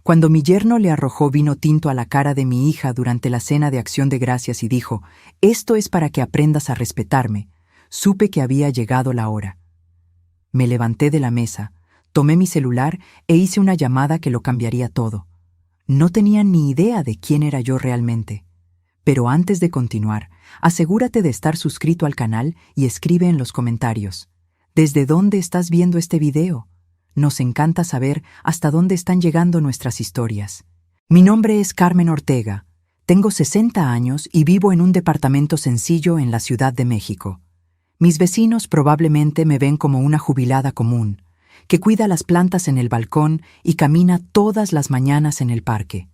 Cuando mi yerno le arrojó vino tinto a la cara de mi hija durante la cena de Acción de Gracias y dijo, «Esto es para que aprendas a respetarme», supe que había llegado la hora. Me levanté de la mesa, tomé mi celular e hice una llamada que lo cambiaría todo. No tenía ni idea de quién era yo realmente. Pero antes de continuar, asegúrate de estar suscrito al canal y escribe en los comentarios. ¿Desde dónde estás viendo este video? Nos encanta saber hasta dónde están llegando nuestras historias. Mi nombre es Carmen Ortega. Tengo 60 años y vivo en un departamento sencillo en la Ciudad de México. Mis vecinos probablemente me ven como una jubilada común, que cuida las plantas en el balcón y camina todas las mañanas en el parque.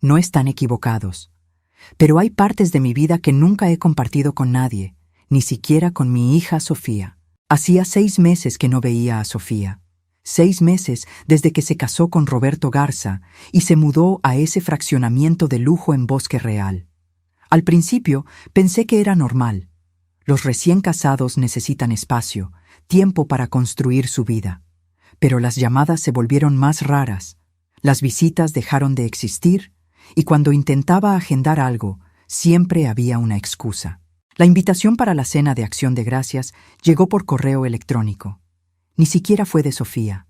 No están equivocados. Pero hay partes de mi vida que nunca he compartido con nadie, ni siquiera con mi hija Sofía. Hacía 6 meses que no veía a Sofía. 6 meses desde que se casó con Roberto Garza y se mudó a ese fraccionamiento de lujo en Bosque Real. Al principio pensé que era normal. Los recién casados necesitan espacio, tiempo para construir su vida. Pero las llamadas se volvieron más raras. Las visitas dejaron de existir y cuando intentaba agendar algo, siempre había una excusa. La invitación para la cena de Acción de Gracias llegó por correo electrónico. Ni siquiera fue de Sofía.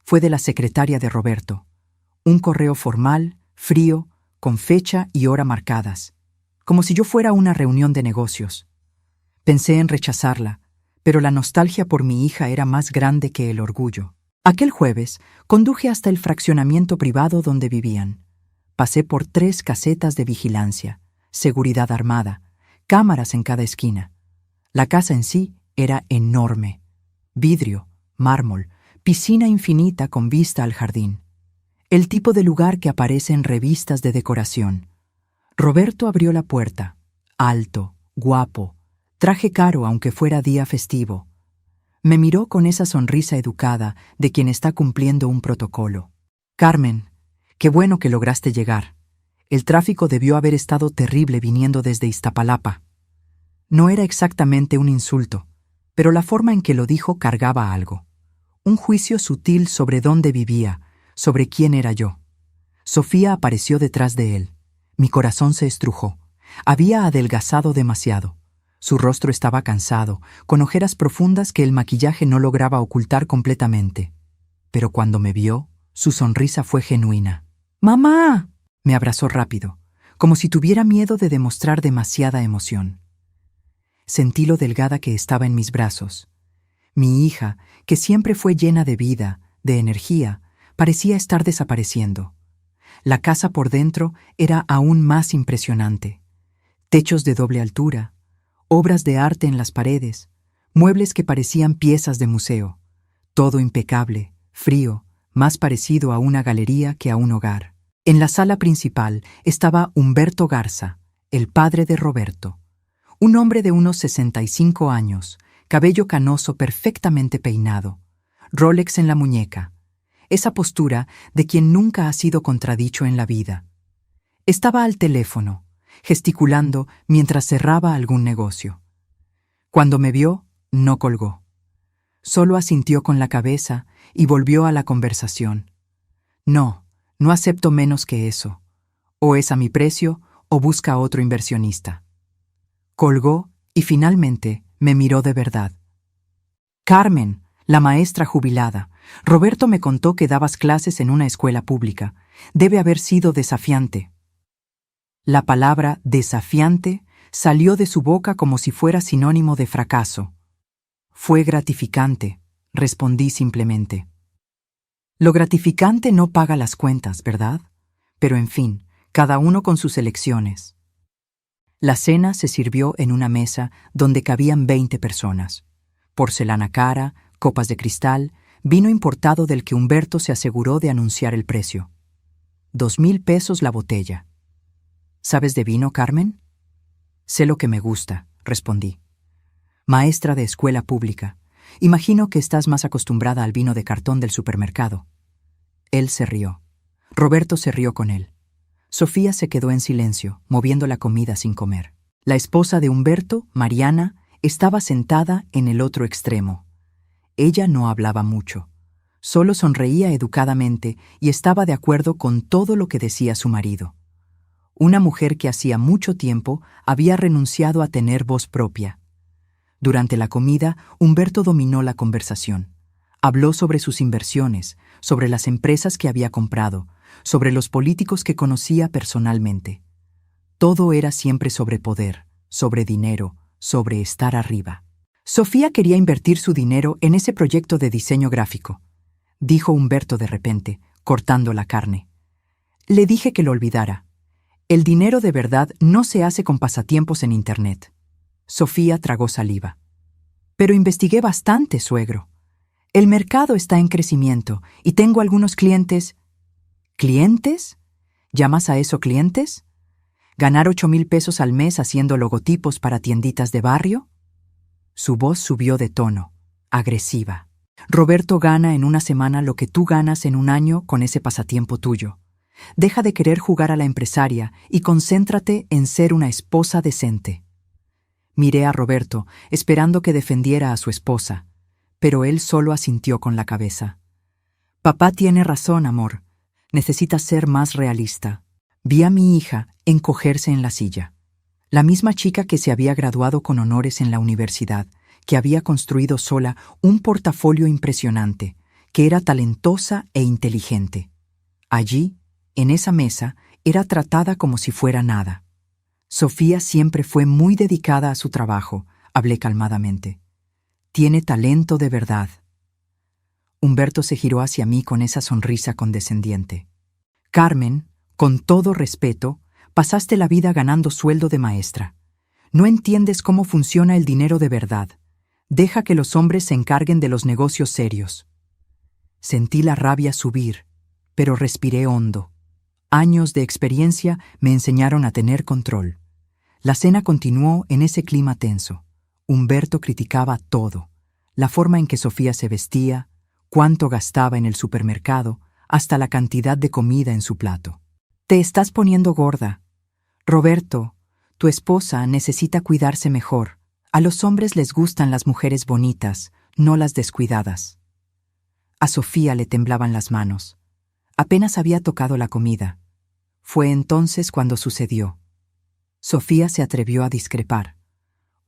Fue de la secretaria de Roberto. Un correo formal, frío, con fecha y hora marcadas. Como si yo fuera una reunión de negocios. Pensé en rechazarla, pero la nostalgia por mi hija era más grande que el orgullo. Aquel jueves conduje hasta el fraccionamiento privado donde vivían. Pasé por 3 casetas de vigilancia, seguridad armada, cámaras en cada esquina. La casa en sí era enorme. Vidrio, mármol, piscina infinita con vista al jardín. El tipo de lugar que aparece en revistas de decoración. Roberto abrió la puerta. Alto, guapo, traje caro aunque fuera día festivo. Me miró con esa sonrisa educada de quien está cumpliendo un protocolo. «Carmen, qué bueno que lograste llegar. El tráfico debió haber estado terrible viniendo desde Iztapalapa». No era exactamente un insulto, pero la forma en que lo dijo cargaba algo. Un juicio sutil sobre dónde vivía, sobre quién era yo. Sofía apareció detrás de él. Mi corazón se estrujó. Había adelgazado demasiado. Su rostro estaba cansado, con ojeras profundas que el maquillaje no lograba ocultar completamente. Pero cuando me vio, su sonrisa fue genuina. «¡Mamá!», me abrazó rápido, como si tuviera miedo de demostrar demasiada emoción. Sentí lo delgada que estaba en mis brazos. Mi hija, que siempre fue llena de vida, de energía, parecía estar desapareciendo. La casa por dentro era aún más impresionante. Techos de doble altura, obras de arte en las paredes, muebles que parecían piezas de museo. Todo impecable, frío, más parecido a una galería que a un hogar. En la sala principal estaba Humberto Garza, el padre de Roberto. Un hombre de unos 65 años, cabello canoso perfectamente peinado, Rolex en la muñeca. Esa postura de quien nunca ha sido contradicho en la vida. Estaba al teléfono, gesticulando mientras cerraba algún negocio. Cuando me vio, no colgó. Solo asintió con la cabeza y volvió a la conversación. «No, no acepto menos que eso. O es a mi precio o busca a otro inversionista». Colgó y finalmente me miró de verdad. «Carmen, la maestra jubilada, Roberto me contó que dabas clases en una escuela pública. Debe haber sido desafiante». La palabra desafiante salió de su boca como si fuera sinónimo de fracaso. «Fue gratificante», respondí simplemente. Lo gratificante no paga las cuentas, ¿verdad? Pero en fin, cada uno con sus elecciones. La cena se sirvió en una mesa donde cabían 20 personas. Porcelana cara, copas de cristal, vino importado del que Humberto se aseguró de anunciar el precio. 2,000 pesos la botella. ¿Sabes de vino, Carmen? Sé lo que me gusta, respondí. Maestra de escuela pública, imagino que estás más acostumbrada al vino de cartón del supermercado. Él se rió. Roberto se rió con él. Sofía se quedó en silencio, moviendo la comida sin comer. La esposa de Humberto, Mariana, estaba sentada en el otro extremo. Ella no hablaba mucho. Solo sonreía educadamente y estaba de acuerdo con todo lo que decía su marido. Una mujer que hacía mucho tiempo había renunciado a tener voz propia. Durante la comida, Humberto dominó la conversación. Habló sobre sus inversiones, sobre las empresas que había comprado, sobre los políticos que conocía personalmente. Todo era siempre sobre poder, sobre dinero, sobre estar arriba. Sofía quería invertir su dinero en ese proyecto de diseño gráfico, dijo Humberto de repente, cortando la carne. Le dije que lo olvidara. El dinero de verdad no se hace con pasatiempos en Internet. Sofía tragó saliva. Pero investigué bastante, suegro. El mercado está en crecimiento y tengo algunos clientes. ¿Clientes? ¿Llamas a eso clientes? ¿Ganar 8,000 pesos al mes haciendo logotipos para tienditas de barrio? Su voz subió de tono, agresiva. Roberto gana en una semana lo que tú ganas en un año con ese pasatiempo tuyo. Deja de querer jugar a la empresaria y concéntrate en ser una esposa decente. Miré a Roberto, esperando que defendiera a su esposa, pero él solo asintió con la cabeza. Papá tiene razón, amor. Necesitas ser más realista. Vi a mi hija encogerse en la silla. La misma chica que se había graduado con honores en la universidad, que había construido sola un portafolio impresionante, que era talentosa e inteligente. Allí, en esa mesa, era tratada como si fuera nada. Sofía siempre fue muy dedicada a su trabajo, hablé calmadamente. Tiene talento de verdad. Humberto se giró hacia mí con esa sonrisa condescendiente. Carmen, con todo respeto, pasaste la vida ganando sueldo de maestra. No entiendes cómo funciona el dinero de verdad. Deja que los hombres se encarguen de los negocios serios. Sentí la rabia subir, pero respiré hondo. Años de experiencia me enseñaron a tener control. La cena continuó en ese clima tenso. Humberto criticaba todo: la forma en que Sofía se vestía, cuánto gastaba en el supermercado, hasta la cantidad de comida en su plato. Te estás poniendo gorda. Roberto, tu esposa necesita cuidarse mejor. A los hombres les gustan las mujeres bonitas, no las descuidadas. A Sofía le temblaban las manos. Apenas había tocado la comida. Fue entonces cuando sucedió. Sofía se atrevió a discrepar.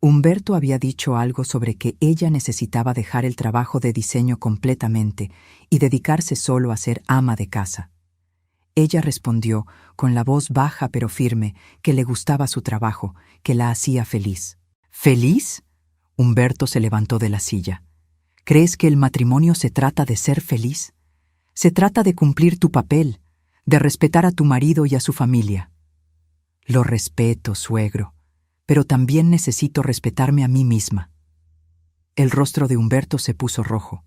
Humberto había dicho algo sobre que ella necesitaba dejar el trabajo de diseño completamente y dedicarse solo a ser ama de casa. Ella respondió, con la voz baja pero firme, que le gustaba su trabajo, que la hacía feliz. ¿Feliz? Humberto se levantó de la silla. ¿Crees que el matrimonio se trata de ser feliz? Se trata de cumplir tu papel, de respetar a tu marido y a su familia. Lo respeto, suegro, pero también necesito respetarme a mí misma. El rostro de Humberto se puso rojo.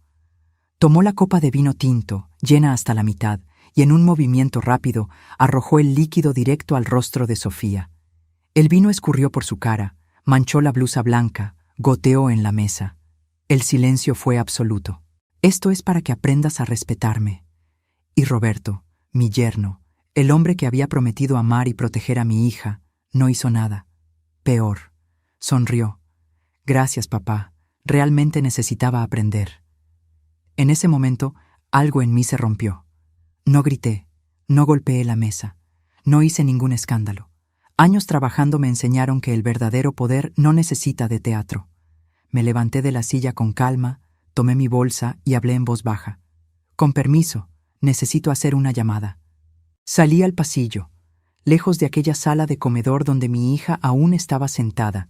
Tomó la copa de vino tinto, llena hasta la mitad, y en un movimiento rápido arrojó el líquido directo al rostro de Sofía. El vino escurrió por su cara, manchó la blusa blanca, goteó en la mesa. El silencio fue absoluto. Esto es para que aprendas a respetarme. Y Roberto, mi yerno, el hombre que había prometido amar y proteger a mi hija, no hizo nada. Peor, sonrió. Gracias, papá. Realmente necesitaba aprender. En ese momento, algo en mí se rompió. No grité, no golpeé la mesa, no hice ningún escándalo. Años trabajando me enseñaron que el verdadero poder no necesita de teatro. Me levanté de la silla con calma, tomé mi bolsa y hablé en voz baja. Con permiso, necesito hacer una llamada. Salí al pasillo, lejos de aquella sala de comedor donde mi hija aún estaba sentada,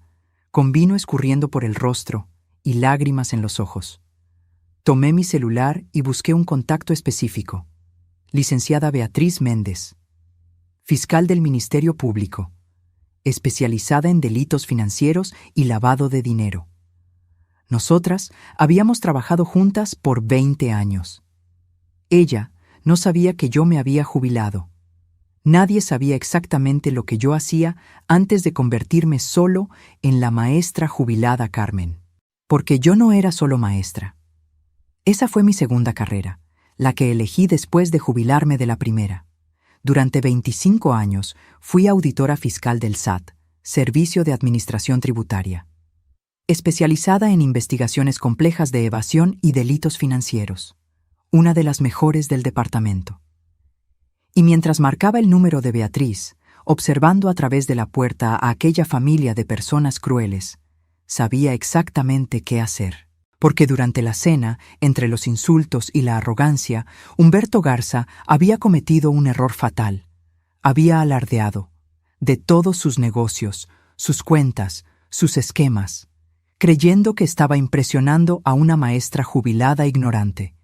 con vino escurriendo por el rostro y lágrimas en los ojos. Tomé mi celular y busqué un contacto específico. Licenciada Beatriz Méndez, fiscal del Ministerio Público, especializada en delitos financieros y lavado de dinero. Nosotras habíamos trabajado juntas por 20 años. Ella no sabía que yo me había jubilado. Nadie sabía exactamente lo que yo hacía antes de convertirme solo en la maestra jubilada Carmen. Porque yo no era solo maestra. Esa fue mi segunda carrera, la que elegí después de jubilarme de la primera. Durante 25 años fui auditora fiscal del SAT, Servicio de Administración Tributaria, especializada en investigaciones complejas de evasión y delitos financieros. una de las mejores del departamento. Y mientras marcaba el número de Beatriz, observando a través de la puerta a aquella familia de personas crueles, sabía exactamente qué hacer. Porque durante la cena, entre los insultos y la arrogancia, Humberto Garza había cometido un error fatal. Había alardeado de todos sus negocios, sus cuentas, sus esquemas, creyendo que estaba impresionando a una maestra jubilada e ignorante.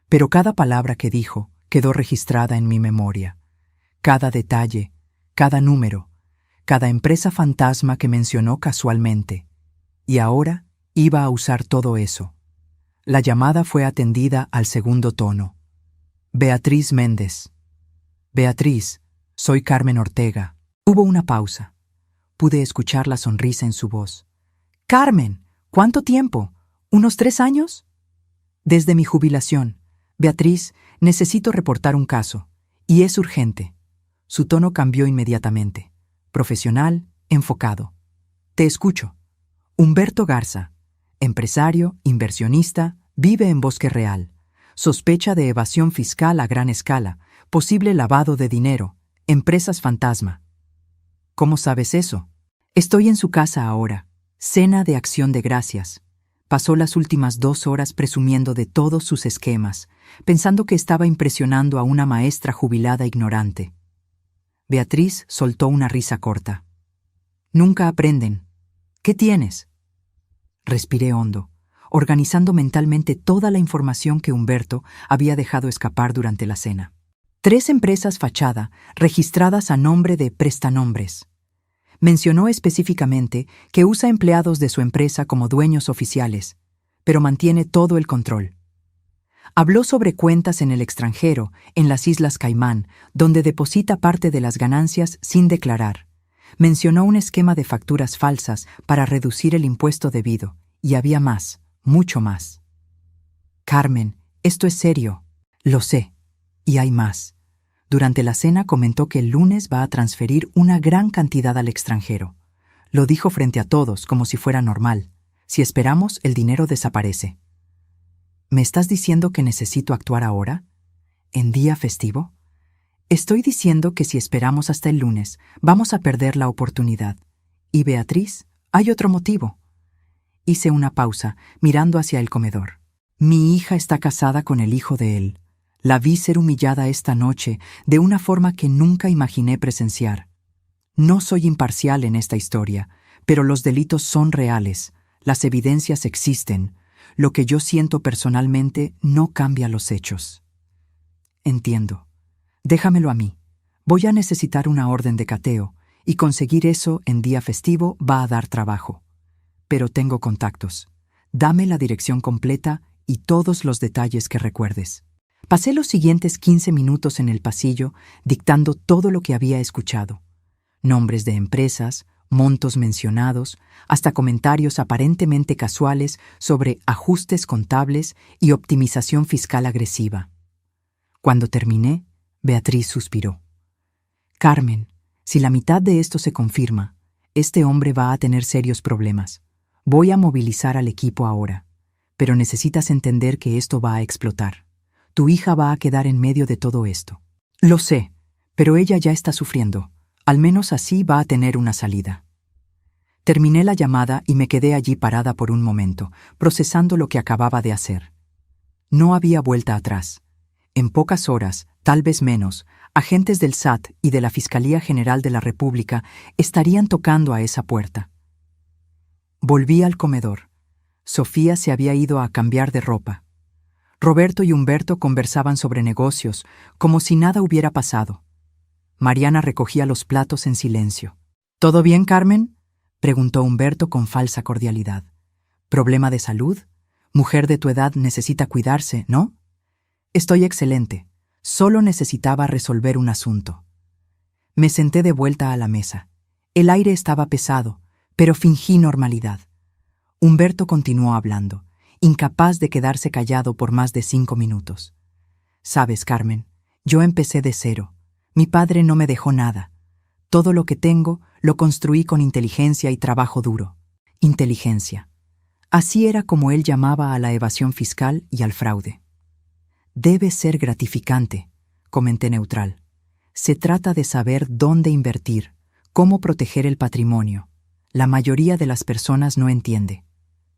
Pero cada palabra que dijo quedó registrada en mi memoria. Cada detalle, cada número, cada empresa fantasma que mencionó casualmente. Y ahora iba a usar todo eso. La llamada fue atendida al segundo tono. Beatriz Méndez. Beatriz, soy Carmen Ortega. Hubo una pausa. Pude escuchar la sonrisa en su voz. Carmen, ¿cuánto tiempo? ¿Unos 3 años? Desde mi jubilación. Beatriz, necesito reportar un caso. Y es urgente. Su tono cambió inmediatamente. Profesional, enfocado. Te escucho. Humberto Garza, empresario, inversionista, vive en Bosque Real. Sospecha de evasión fiscal a gran escala, posible lavado de dinero, empresas fantasma. ¿Cómo sabes eso? Estoy en su casa ahora. Cena de acción de gracias. Pasó las últimas 2 horas presumiendo de todos sus esquemas, pensando que estaba impresionando a una maestra jubilada ignorante. Beatriz soltó una risa corta. Nunca aprenden. ¿Qué tienes? Respiré hondo, organizando mentalmente toda la información que Humberto había dejado escapar durante la cena. 3 empresas fachada registradas a nombre de prestanombres. Mencionó específicamente que usa empleados de su empresa como dueños oficiales, pero mantiene todo el control. Habló sobre cuentas en el extranjero, en las Islas Caimán, donde deposita parte de las ganancias sin declarar. Mencionó un esquema de facturas falsas para reducir el impuesto debido, y había más, mucho más. Carmen, esto es serio. Lo sé. Y hay más. Durante la cena comentó que el lunes va a transferir una gran cantidad al extranjero. Lo dijo frente a todos como si fuera normal. Si esperamos, el dinero desaparece. ¿Me estás diciendo que necesito actuar ahora? ¿En día festivo? Estoy diciendo que si esperamos hasta el lunes, vamos a perder la oportunidad. Y Beatriz, hay otro motivo. Hice una pausa, mirando hacia el comedor. Mi hija está casada con el hijo de él. La vi ser humillada esta noche de una forma que nunca imaginé presenciar. No soy imparcial en esta historia, pero los delitos son reales, las evidencias existen. Lo que yo siento personalmente no cambia los hechos. Entiendo. Déjamelo a mí. Voy a necesitar una orden de cateo, y conseguir eso en día festivo va a dar trabajo. Pero tengo contactos. Dame la dirección completa y todos los detalles que recuerdes. Pasé los siguientes 15 minutos en el pasillo dictando todo lo que había escuchado. Nombres de empresas, montos mencionados, hasta comentarios aparentemente casuales sobre ajustes contables y optimización fiscal agresiva. Cuando terminé, Beatriz suspiró. Carmen, si la mitad de esto se confirma, este hombre va a tener serios problemas. Voy a movilizar al equipo ahora, pero necesitas entender que esto va a explotar. Tu hija va a quedar en medio de todo esto. Lo sé, pero ella ya está sufriendo. Al menos así va a tener una salida. Terminé la llamada y me quedé allí parada por un momento, procesando lo que acababa de hacer. No había vuelta atrás. En pocas horas, tal vez menos, agentes del SAT y de la Fiscalía General de la República estarían tocando a esa puerta. Volví al comedor. Sofía se había ido a cambiar de ropa. Roberto y Humberto conversaban sobre negocios, como si nada hubiera pasado. Mariana recogía los platos en silencio. ¿Todo bien, Carmen?, preguntó Humberto con falsa cordialidad. ¿Problema de salud? Mujer de tu edad necesita cuidarse, ¿no? Estoy excelente. Solo necesitaba resolver un asunto. Me senté de vuelta a la mesa. El aire estaba pesado, pero fingí normalidad. Humberto continuó hablando, incapaz de quedarse callado por más de 5 minutos. Sabes, Carmen, yo empecé de cero. Mi padre no me dejó nada. Todo lo que tengo lo construí con inteligencia y trabajo duro. Inteligencia. Así era como él llamaba a la evasión fiscal y al fraude. Debe ser gratificante, comenté neutral. Se trata de saber dónde invertir, cómo proteger el patrimonio. La mayoría de las personas no entiende.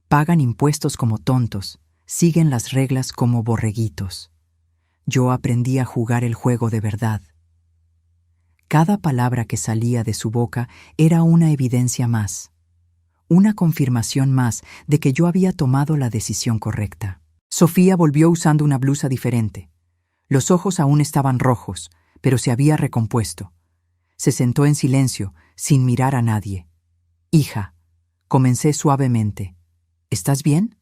Pagan impuestos como tontos, siguen las reglas como borreguitos. Yo aprendí a jugar el juego de verdad. Cada palabra que salía de su boca era una evidencia más, una confirmación más de que yo había tomado la decisión correcta. Sofía volvió usando una blusa diferente. Los ojos aún estaban rojos, pero se había recompuesto. Se sentó en silencio, sin mirar a nadie. «Hija», comencé suavemente, «¿estás bien?»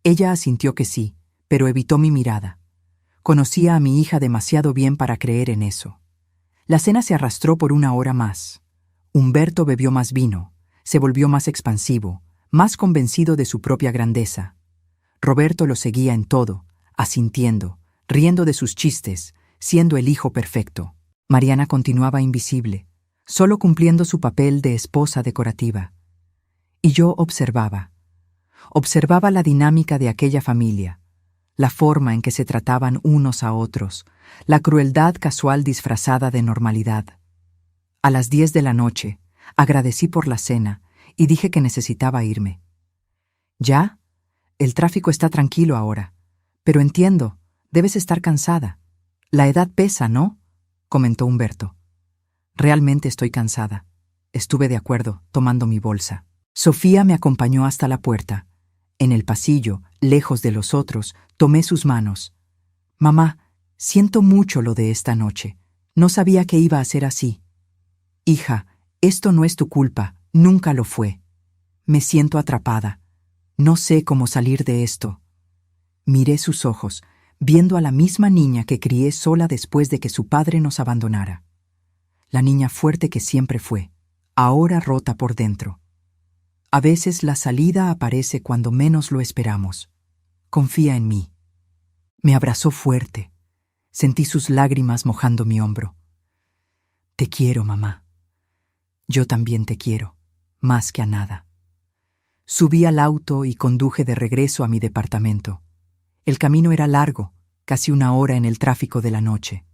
Ella asintió que sí, pero evitó mi mirada. Conocía a mi hija demasiado bien para creer en eso. La cena se arrastró por una hora más. Humberto bebió más vino, se volvió más expansivo, más convencido de su propia grandeza. Roberto lo seguía en todo, asintiendo, riendo de sus chistes, siendo el hijo perfecto. Mariana continuaba invisible, solo cumpliendo su papel de esposa decorativa. Y yo observaba la dinámica de aquella familia, la forma en que se trataban unos a otros, la crueldad casual disfrazada de normalidad. A las 10 de la noche, agradecí por la cena y dije que necesitaba irme. ¿Ya? El tráfico está tranquilo ahora, pero entiendo, debes estar cansada. La edad pesa, ¿no?, comentó Humberto. Realmente estoy cansada. Estuve de acuerdo, tomando mi bolsa. Sofía me acompañó hasta la puerta. En el pasillo, lejos de los otros, tomé sus manos. «Mamá, siento mucho lo de esta noche. No sabía que iba a ser así». «Hija, esto no es tu culpa, nunca lo fue. Me siento atrapada. No sé cómo salir de esto». Miré sus ojos, viendo a la misma niña que crié sola después de que su padre nos abandonara. La niña fuerte que siempre fue, ahora rota por dentro. A veces la salida aparece cuando menos lo esperamos. Confía en mí. Me abrazó fuerte. Sentí sus lágrimas mojando mi hombro. «Te quiero, mamá». «Yo también te quiero, más que a nada». Subí al auto y conduje de regreso a mi departamento. El camino era largo, casi una hora en el tráfico de la noche.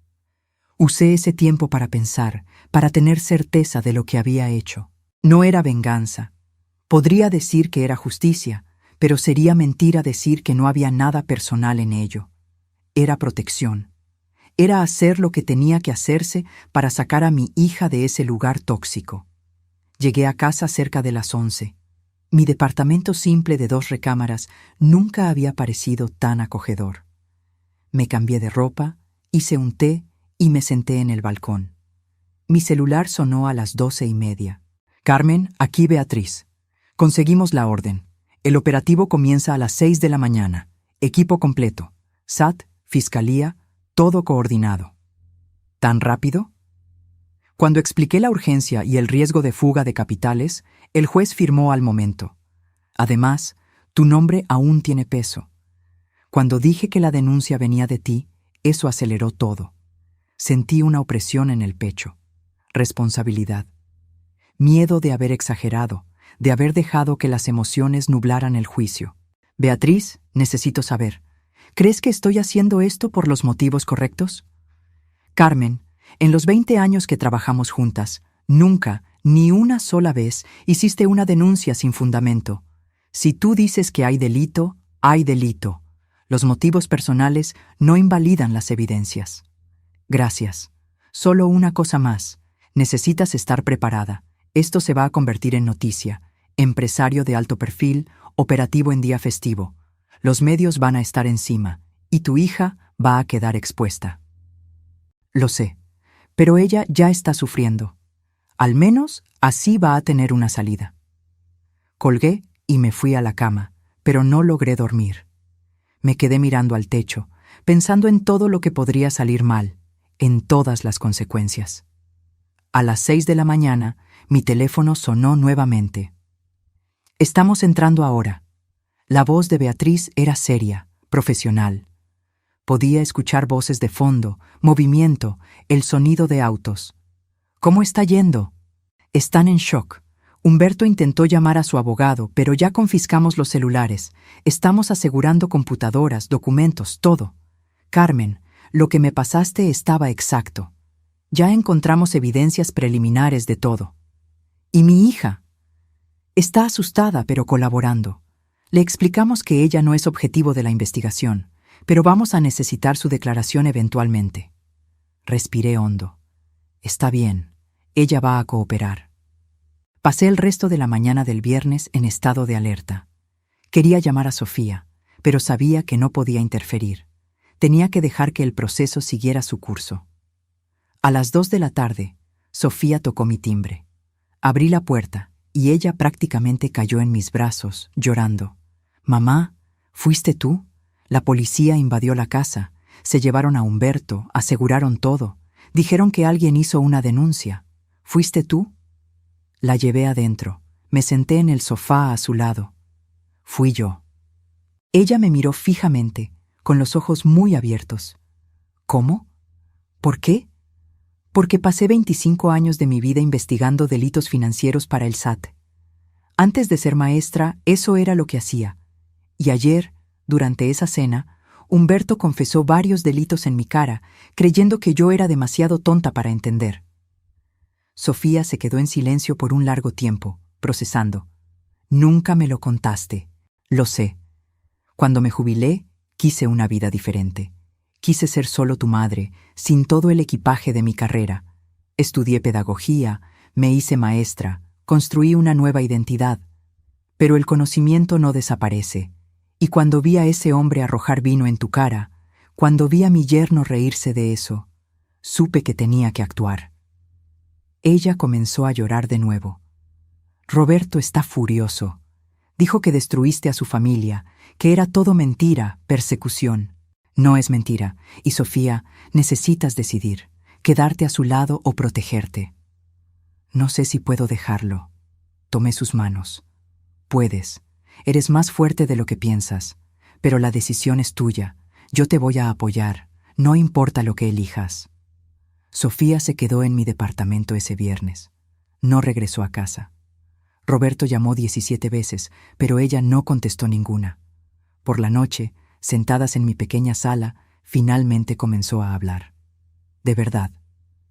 Usé ese tiempo para pensar, para tener certeza de lo que había hecho. No era venganza. Podría decir que era justicia, pero sería mentira decir que no había nada personal en ello. Era protección. Era hacer lo que tenía que hacerse para sacar a mi hija de ese lugar tóxico. Llegué a casa cerca de las 11. Mi departamento simple de 2 recámaras nunca había parecido tan acogedor. Me cambié de ropa, hice un té y me senté en el balcón. Mi celular sonó a las 12:30. «Carmen, aquí Beatriz. Conseguimos la orden. El operativo comienza a las 6 de la mañana. Equipo completo. SAT, Fiscalía, todo coordinado». ¿Tan rápido? Cuando expliqué la urgencia y el riesgo de fuga de capitales, el juez firmó al momento. «Además, tu nombre aún tiene peso. Cuando dije que la denuncia venía de ti, eso aceleró todo. Sentí una opresión en el pecho. Responsabilidad. Miedo de haber exagerado, de haber dejado que las emociones nublaran el juicio. Beatriz, necesito saber, ¿crees que estoy haciendo esto por los motivos correctos?» «Carmen, en los 20 años que trabajamos juntas, nunca, ni una sola vez, hiciste una denuncia sin fundamento. Si tú dices que hay delito, hay delito. Los motivos personales no invalidan las evidencias». «Gracias. Solo una cosa más. Necesitas estar preparada. Esto se va a convertir en noticia. Empresario de alto perfil, operativo en día festivo. Los medios van a estar encima, y tu hija va a quedar expuesta». «Lo sé, pero ella ya está sufriendo. Al menos así va a tener una salida». Colgué y me fui a la cama, pero no logré dormir. Me quedé mirando al techo, pensando en todo lo que podría salir mal, en todas las consecuencias. A las 6 de la mañana, mi teléfono sonó nuevamente. «Estamos entrando ahora». La voz de Beatriz era seria, profesional. Podía escuchar voces de fondo, movimiento, el sonido de autos. «¿Cómo está yendo?» «Están en shock. Humberto intentó llamar a su abogado, pero ya confiscamos los celulares. Estamos asegurando computadoras, documentos, todo. Carmen, lo que me pasaste estaba exacto. Ya encontramos evidencias preliminares de todo. ¿Y mi hija? Está asustada, pero colaborando. Le explicamos que ella no es objetivo de la investigación, pero vamos a necesitar su declaración eventualmente. Respiré hondo. Está bien, ella va a cooperar. Pasé el resto de la mañana del viernes en estado de alerta. Quería llamar a Sofía, pero sabía que no podía interferir. Tenía que dejar que el proceso siguiera su curso. A las 2 de la tarde, Sofía tocó mi timbre. Abrí la puerta y ella prácticamente cayó en mis brazos, llorando. «Mamá, ¿fuiste tú? La policía invadió la casa, se llevaron a Humberto, aseguraron todo. Dijeron que alguien hizo una denuncia. ¿Fuiste tú?» La llevé adentro. Me senté en el sofá a su lado. Fui yo. Ella me miró fijamente, con los ojos muy abiertos. ¿Cómo? ¿Por qué? Porque pasé 25 años de mi vida investigando delitos financieros para el SAT. Antes de ser maestra, eso era lo que hacía. Y ayer, durante esa cena, Humberto confesó varios delitos en mi cara, creyendo que yo era demasiado tonta para entender. Sofía se quedó en silencio por un largo tiempo, procesando. Nunca me lo contaste. Lo sé. Cuando me jubilé, quise una vida diferente. Quise ser solo tu madre, sin todo el equipaje de mi carrera. Estudié pedagogía, me hice maestra, construí una nueva identidad. Pero el conocimiento no desaparece. Y cuando vi a ese hombre arrojar vino en tu cara, cuando vi a mi yerno reírse de eso, supe que tenía que actuar. Ella comenzó a llorar de nuevo. Roberto está furioso. Dijo que destruiste a su familia, que era todo mentira, persecución. No es mentira, y Sofía, necesitas decidir, quedarte a su lado o protegerte. No sé si puedo dejarlo. Tomé sus manos. Puedes. Eres más fuerte de lo que piensas, pero la decisión es tuya. Yo te voy a apoyar, no importa lo que elijas. Sofía se quedó en mi departamento ese viernes. No regresó a casa. Roberto llamó 17 veces, pero ella no contestó ninguna. Por la noche, sentadas en mi pequeña sala, finalmente comenzó a hablar. De verdad,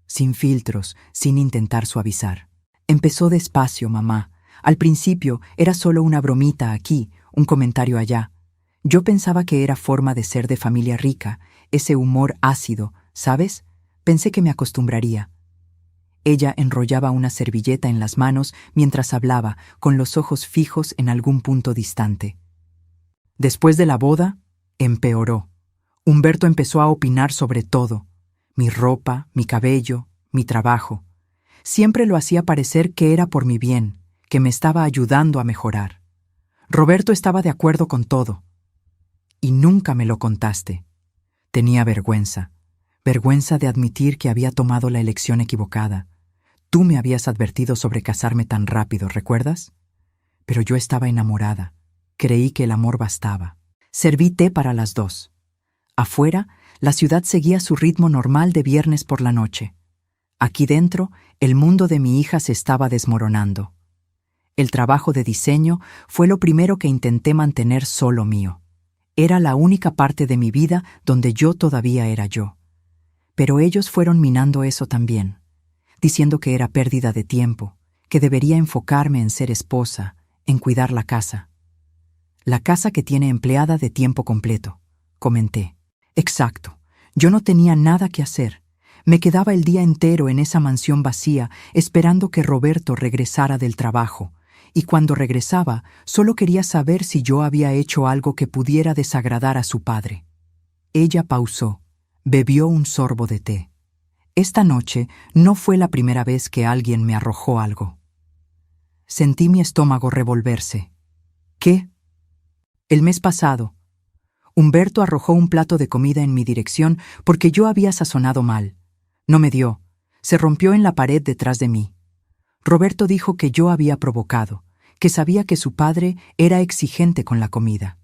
sin filtros, sin intentar suavizar. Empezó despacio, mamá. Al principio era solo una bromita aquí, un comentario allá. Yo pensaba que era forma de ser de familia rica, ese humor ácido, ¿sabes? Pensé que me acostumbraría. Ella enrollaba una servilleta en las manos mientras hablaba, con los ojos fijos en algún punto distante. Después de la boda, empeoró. Humberto empezó a opinar sobre todo. Mi ropa, mi cabello, mi trabajo. Siempre lo hacía parecer que era por mi bien, que me estaba ayudando a mejorar. Roberto estaba de acuerdo con todo. Y nunca me lo contaste. Tenía vergüenza. Vergüenza de admitir que había tomado la elección equivocada. Tú me habías advertido sobre casarme tan rápido, ¿recuerdas? Pero yo estaba enamorada. Creí que el amor bastaba. Serví té para las 2. Afuera, la ciudad seguía su ritmo normal de viernes por la noche. Aquí dentro, el mundo de mi hija se estaba desmoronando. El trabajo de diseño fue lo primero que intenté mantener solo mío. Era la única parte de mi vida donde yo todavía era yo. Pero ellos fueron minando eso también, diciendo que era pérdida de tiempo, que debería enfocarme en ser esposa, en cuidar la casa. La casa que tiene empleada de tiempo completo, comenté. Exacto, yo no tenía nada que hacer. Me quedaba el día entero en esa mansión vacía, esperando que Roberto regresara del trabajo, y cuando regresaba, solo quería saber si yo había hecho algo que pudiera desagradar a su padre. Ella pausó, bebió un sorbo de té. Esta noche no fue la primera vez que alguien me arrojó algo. Sentí mi estómago revolverse. ¿Qué? El mes pasado, Humberto arrojó un plato de comida en mi dirección porque yo había sazonado mal. No me dio. Se rompió en la pared detrás de mí. Roberto dijo que yo había provocado, que sabía que su padre era exigente con la comida.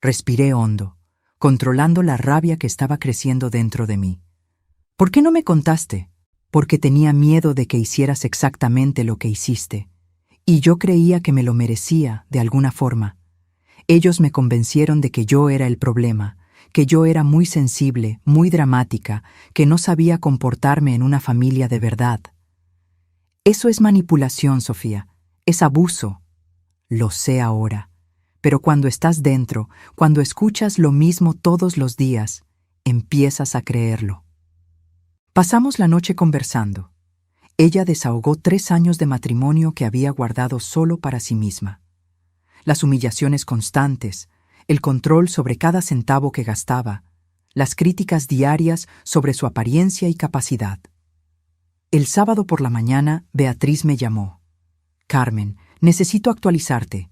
Respiré hondo, controlando la rabia que estaba creciendo dentro de mí. ¿Por qué no me contaste? Porque tenía miedo de que hicieras exactamente lo que hiciste. Y yo creía que me lo merecía, de alguna forma. Ellos me convencieron de que yo era el problema, que yo era muy sensible, muy dramática, que no sabía comportarme en una familia de verdad. Eso es manipulación, Sofía. Es abuso. Lo sé ahora. Pero cuando estás dentro, cuando escuchas lo mismo todos los días, empiezas a creerlo. Pasamos la noche conversando. Ella desahogó 3 años de matrimonio que había guardado solo para sí misma. Las humillaciones constantes, el control sobre cada centavo que gastaba, las críticas diarias sobre su apariencia y capacidad. El sábado por la mañana, Beatriz me llamó. Carmen, necesito actualizarte.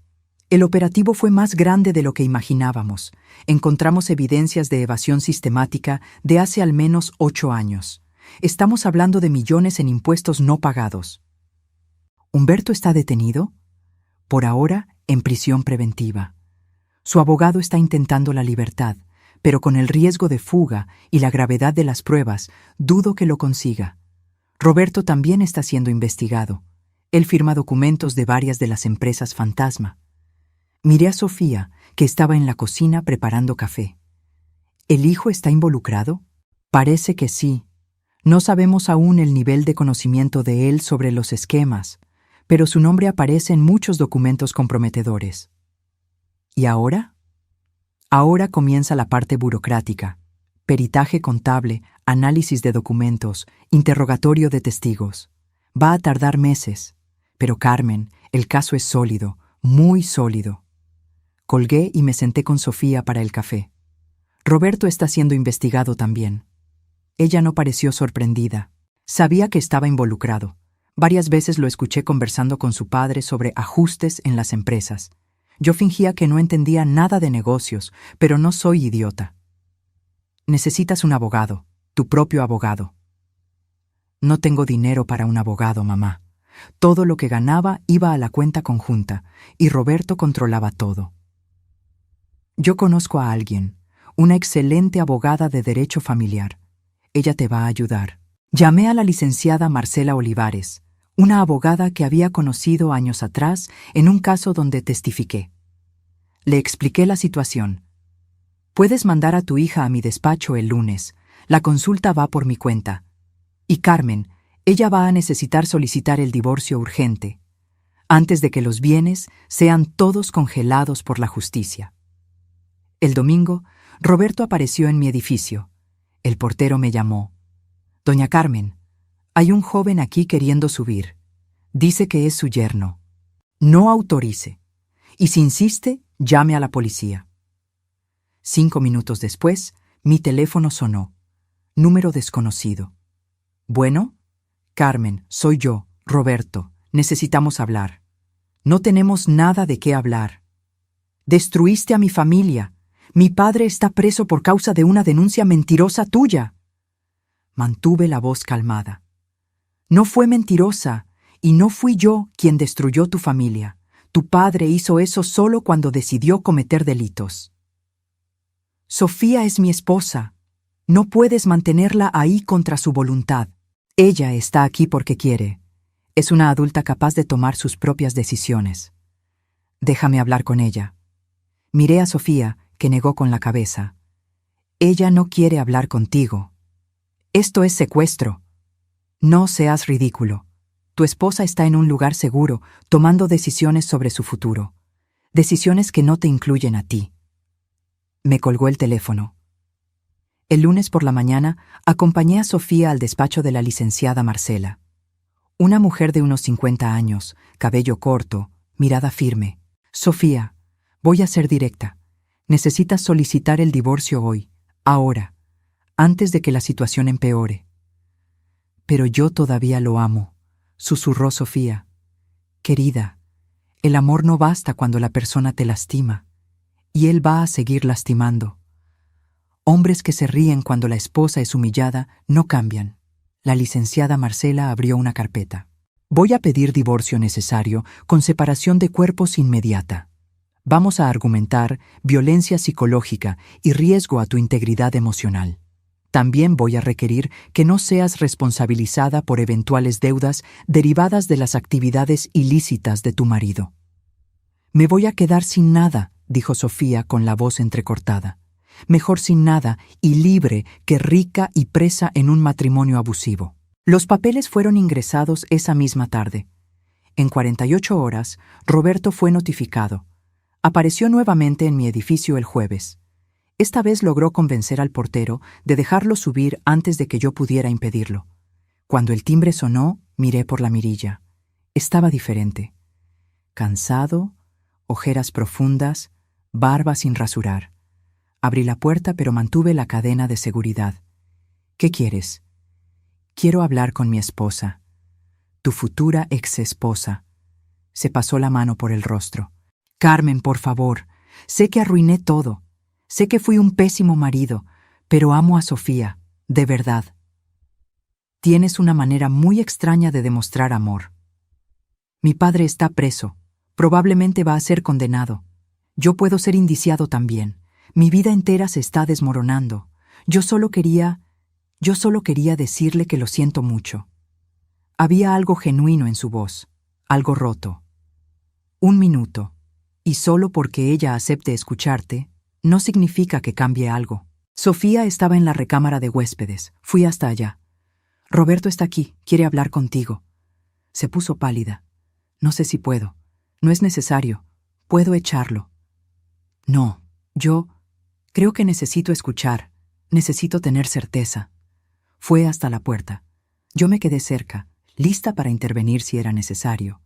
El operativo fue más grande de lo que imaginábamos. Encontramos evidencias de evasión sistemática de hace al menos 8 años. Estamos hablando de millones en impuestos no pagados. ¿Humberto está detenido? Por ahora, en prisión preventiva. Su abogado está intentando la libertad, pero con el riesgo de fuga y la gravedad de las pruebas, dudo que lo consiga. Roberto también está siendo investigado. Él firma documentos de varias de las empresas fantasma. Miré a Sofía, que estaba en la cocina preparando café. ¿El hijo está involucrado? Parece que sí. No sabemos aún el nivel de conocimiento de él sobre los esquemas, pero su nombre aparece en muchos documentos comprometedores. ¿Y ahora? Ahora comienza la parte burocrática: peritaje contable, análisis de documentos, interrogatorio de testigos. Va a tardar meses. Pero Carmen, el caso es sólido, muy sólido. Colgué y me senté con Sofía para el café. Roberto está siendo investigado también. Ella no pareció sorprendida. Sabía que estaba involucrado. Varias veces lo escuché conversando con su padre sobre ajustes en las empresas. Yo fingía que no entendía nada de negocios, pero no soy idiota. Necesitas un abogado, tu propio abogado. No tengo dinero para un abogado, mamá. Todo lo que ganaba iba a la cuenta conjunta, y Roberto controlaba todo. Yo conozco a alguien, una excelente abogada de derecho familiar. Ella te va a ayudar. Llamé a la licenciada Marcela Olivares, una abogada que había conocido años atrás en un caso donde testifiqué. Le expliqué la situación. Puedes mandar a tu hija a mi despacho el lunes. La consulta va por mi cuenta. Y Carmen, ella va a necesitar solicitar el divorcio urgente, antes de que los bienes sean todos congelados por la justicia. El domingo, Roberto apareció en mi edificio. El portero me llamó. Doña Carmen, hay un joven aquí queriendo subir. Dice que es su yerno. No autorice. Y si insiste, llame a la policía. 5 minutos después, mi teléfono sonó. Número desconocido. Bueno, Carmen, soy yo, Roberto. Necesitamos hablar. No tenemos nada de qué hablar. Destruiste a mi familia. Mi padre está preso por causa de una denuncia mentirosa tuya. Mantuve la voz calmada. No fue mentirosa, y no fui yo quien destruyó tu familia. Tu padre hizo eso solo cuando decidió cometer delitos. Sofía es mi esposa. No puedes mantenerla ahí contra su voluntad. Ella está aquí porque quiere. Es una adulta capaz de tomar sus propias decisiones. Déjame hablar con ella. Miré a Sofía, que negó con la cabeza. Ella no quiere hablar contigo. Esto es secuestro. No seas ridículo. Tu esposa está en un lugar seguro, tomando decisiones sobre su futuro. Decisiones que no te incluyen a ti. Me colgó el teléfono. El lunes por la mañana acompañé a Sofía al despacho de la licenciada Marcela. Una mujer de unos 50 años, cabello corto, mirada firme. Sofía, voy a ser directa. Necesitas solicitar el divorcio hoy, ahora, antes de que la situación empeore. Pero yo todavía lo amo, susurró Sofía. Querida, el amor no basta cuando la persona te lastima, y él va a seguir lastimando. Hombres que se ríen cuando la esposa es humillada no cambian. La licenciada Marcela abrió una carpeta. Voy a pedir divorcio necesario con separación de cuerpos inmediata. Vamos a argumentar violencia psicológica y riesgo a tu integridad emocional. También voy a requerir que no seas responsabilizada por eventuales deudas derivadas de las actividades ilícitas de tu marido. Me voy a quedar sin nada, dijo Sofía con la voz entrecortada. Mejor sin nada y libre que rica y presa en un matrimonio abusivo. Los papeles fueron ingresados esa misma tarde. En 48 horas, Roberto fue notificado. Apareció nuevamente en mi edificio el jueves. Esta vez logró convencer al portero de dejarlo subir antes de que yo pudiera impedirlo. Cuando el timbre sonó, miré por la mirilla. Estaba diferente. Cansado, ojeras profundas, barba sin rasurar. Abrí la puerta, pero mantuve la cadena de seguridad. ¿Qué quieres? Quiero hablar con mi esposa. Tu futura ex-esposa. Se pasó la mano por el rostro. Carmen, por favor. Sé que arruiné todo. Sé que fui un pésimo marido, pero amo a Sofía, de verdad. Tienes una manera muy extraña de demostrar amor. Mi padre está preso. Probablemente va a ser condenado. Yo puedo ser indiciado también. Mi vida entera se está desmoronando. Yo solo quería decirle que lo siento mucho. Había algo genuino en su voz, algo roto. 1 minuto, y solo porque ella acepte escucharte, no significa que cambie algo. Sofía estaba en la recámara de huéspedes. Fui hasta allá. Roberto está aquí, quiere hablar contigo. Se puso pálida. No sé si puedo. No es necesario. Puedo echarlo. No, creo que necesito escuchar. Necesito tener certeza. Fue hasta la puerta. Yo me quedé cerca, lista para intervenir si era necesario.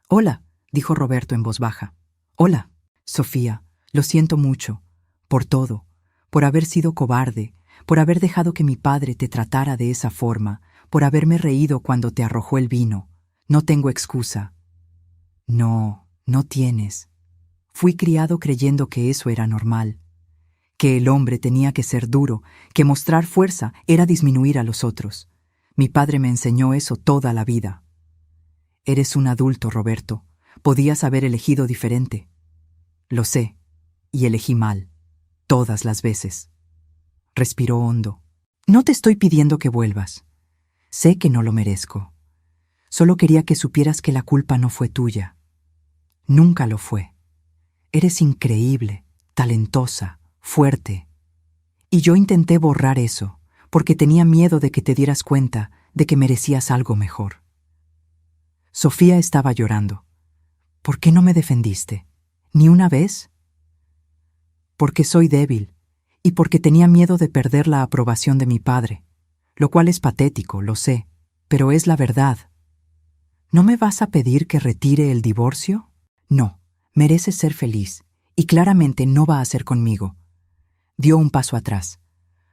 Hola, dijo Roberto en voz baja. Hola, Sofía, lo siento mucho. Por todo. Por haber sido cobarde. Por haber dejado que mi padre te tratara de esa forma. Por haberme reído cuando te arrojó el vino. No tengo excusa. No, no tienes. Fui criado creyendo que eso era normal. Que el hombre tenía que ser duro, que mostrar fuerza era disminuir a los otros. Mi padre me enseñó eso toda la vida. Eres un adulto, Roberto. Podías haber elegido diferente. Lo sé, y elegí mal. Todas las veces. Respiró hondo. No te estoy pidiendo que vuelvas. Sé que no lo merezco. Solo quería que supieras que la culpa no fue tuya. Nunca lo fue. Eres increíble, talentosa, fuerte. Y yo intenté borrar eso, porque tenía miedo de que te dieras cuenta de que merecías algo mejor. Sofía estaba llorando. ¿Por qué no me defendiste? ¿Ni una vez? Porque soy débil, y porque tenía miedo de perder la aprobación de mi padre, lo cual es patético, lo sé, pero es la verdad. ¿No me vas a pedir que retire el divorcio? No, mereces ser feliz, y claramente no va a ser conmigo. Dio un paso atrás.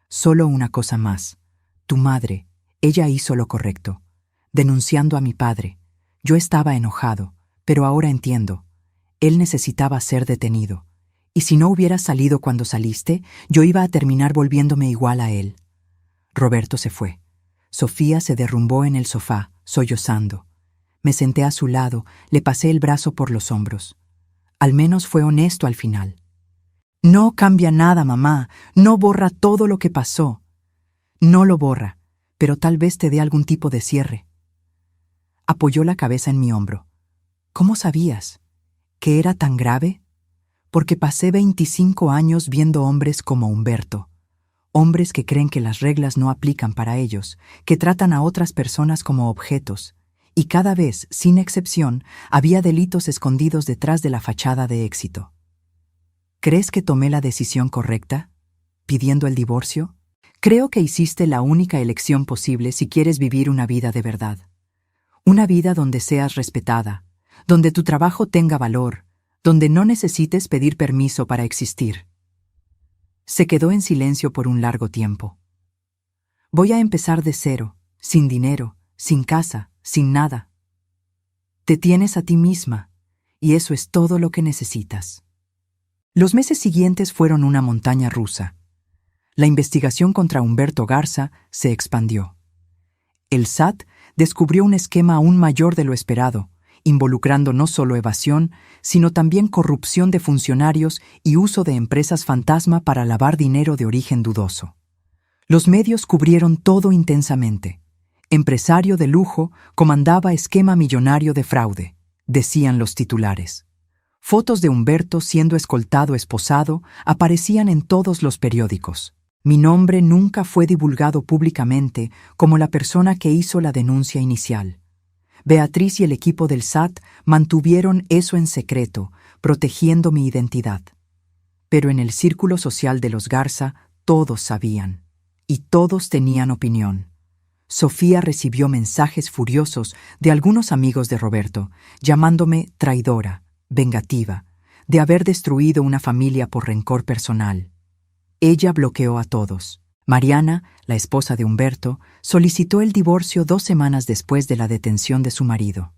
Solo una cosa más. Tu madre, ella hizo lo correcto, denunciando a mi padre. Yo estaba enojado, pero ahora entiendo. Él necesitaba ser detenido. Y si no hubieras salido cuando saliste, yo iba a terminar volviéndome igual a él. Roberto se fue. Sofía se derrumbó en el sofá, sollozando. Me senté a su lado, le pasé el brazo por los hombros. Al menos fue honesto al final. No cambia nada, mamá. No borra todo lo que pasó. No lo borra, pero tal vez te dé algún tipo de cierre. Apoyó la cabeza en mi hombro. ¿Cómo sabías? ¿Que era tan grave? Porque pasé 25 años viendo hombres como Humberto. Hombres que creen que las reglas no aplican para ellos, que tratan a otras personas como objetos, y cada vez, sin excepción, había delitos escondidos detrás de la fachada de éxito. ¿Crees que tomé la decisión correcta, pidiendo el divorcio? Creo que hiciste la única elección posible si quieres vivir una vida de verdad. Una vida donde seas respetada, donde tu trabajo tenga valor, donde no necesites pedir permiso para existir. Se quedó en silencio por un largo tiempo. Voy a empezar de cero, sin dinero, sin casa, sin nada. Te tienes a ti misma, y eso es todo lo que necesitas. Los meses siguientes fueron una montaña rusa. La investigación contra Humberto Garza se expandió. El SAT descubrió un esquema aún mayor de lo esperado, involucrando no solo evasión, sino también corrupción de funcionarios y uso de empresas fantasma para lavar dinero de origen dudoso. Los medios cubrieron todo intensamente. Empresario de lujo comandaba esquema millonario de fraude, decían los titulares. Fotos de Humberto siendo escoltado, esposado, aparecían en todos los periódicos. Mi nombre nunca fue divulgado públicamente como la persona que hizo la denuncia inicial. Beatriz y el equipo del SAT mantuvieron eso en secreto, protegiendo mi identidad. Pero en el círculo social de los Garza todos sabían, y todos tenían opinión. Sofía recibió mensajes furiosos de algunos amigos de Roberto, llamándome traidora, vengativa, de haber destruido una familia por rencor personal. Ella bloqueó a todos. Mariana, la esposa de Humberto, solicitó el divorcio 2 semanas después de la detención de su marido.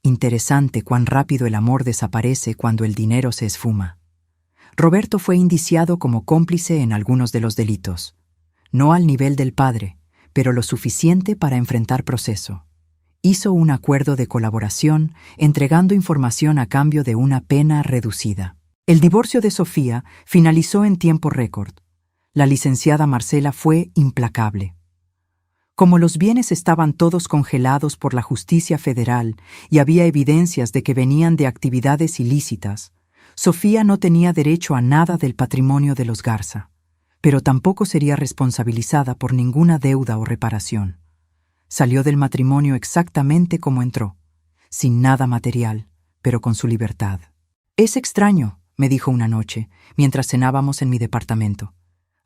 Interesante cuán rápido el amor desaparece cuando el dinero se esfuma. Roberto fue indiciado como cómplice en algunos de los delitos. No al nivel del padre, pero lo suficiente para enfrentar proceso. Hizo un acuerdo de colaboración, entregando información a cambio de una pena reducida. El divorcio de Sofía finalizó en tiempo récord. La licenciada Marcela fue implacable. Como los bienes estaban todos congelados por la justicia federal y había evidencias de que venían de actividades ilícitas, Sofía no tenía derecho a nada del patrimonio de los Garza, pero tampoco sería responsabilizada por ninguna deuda o reparación. Salió del matrimonio exactamente como entró, sin nada material, pero con su libertad. «Es extraño», me dijo una noche, mientras cenábamos en mi departamento.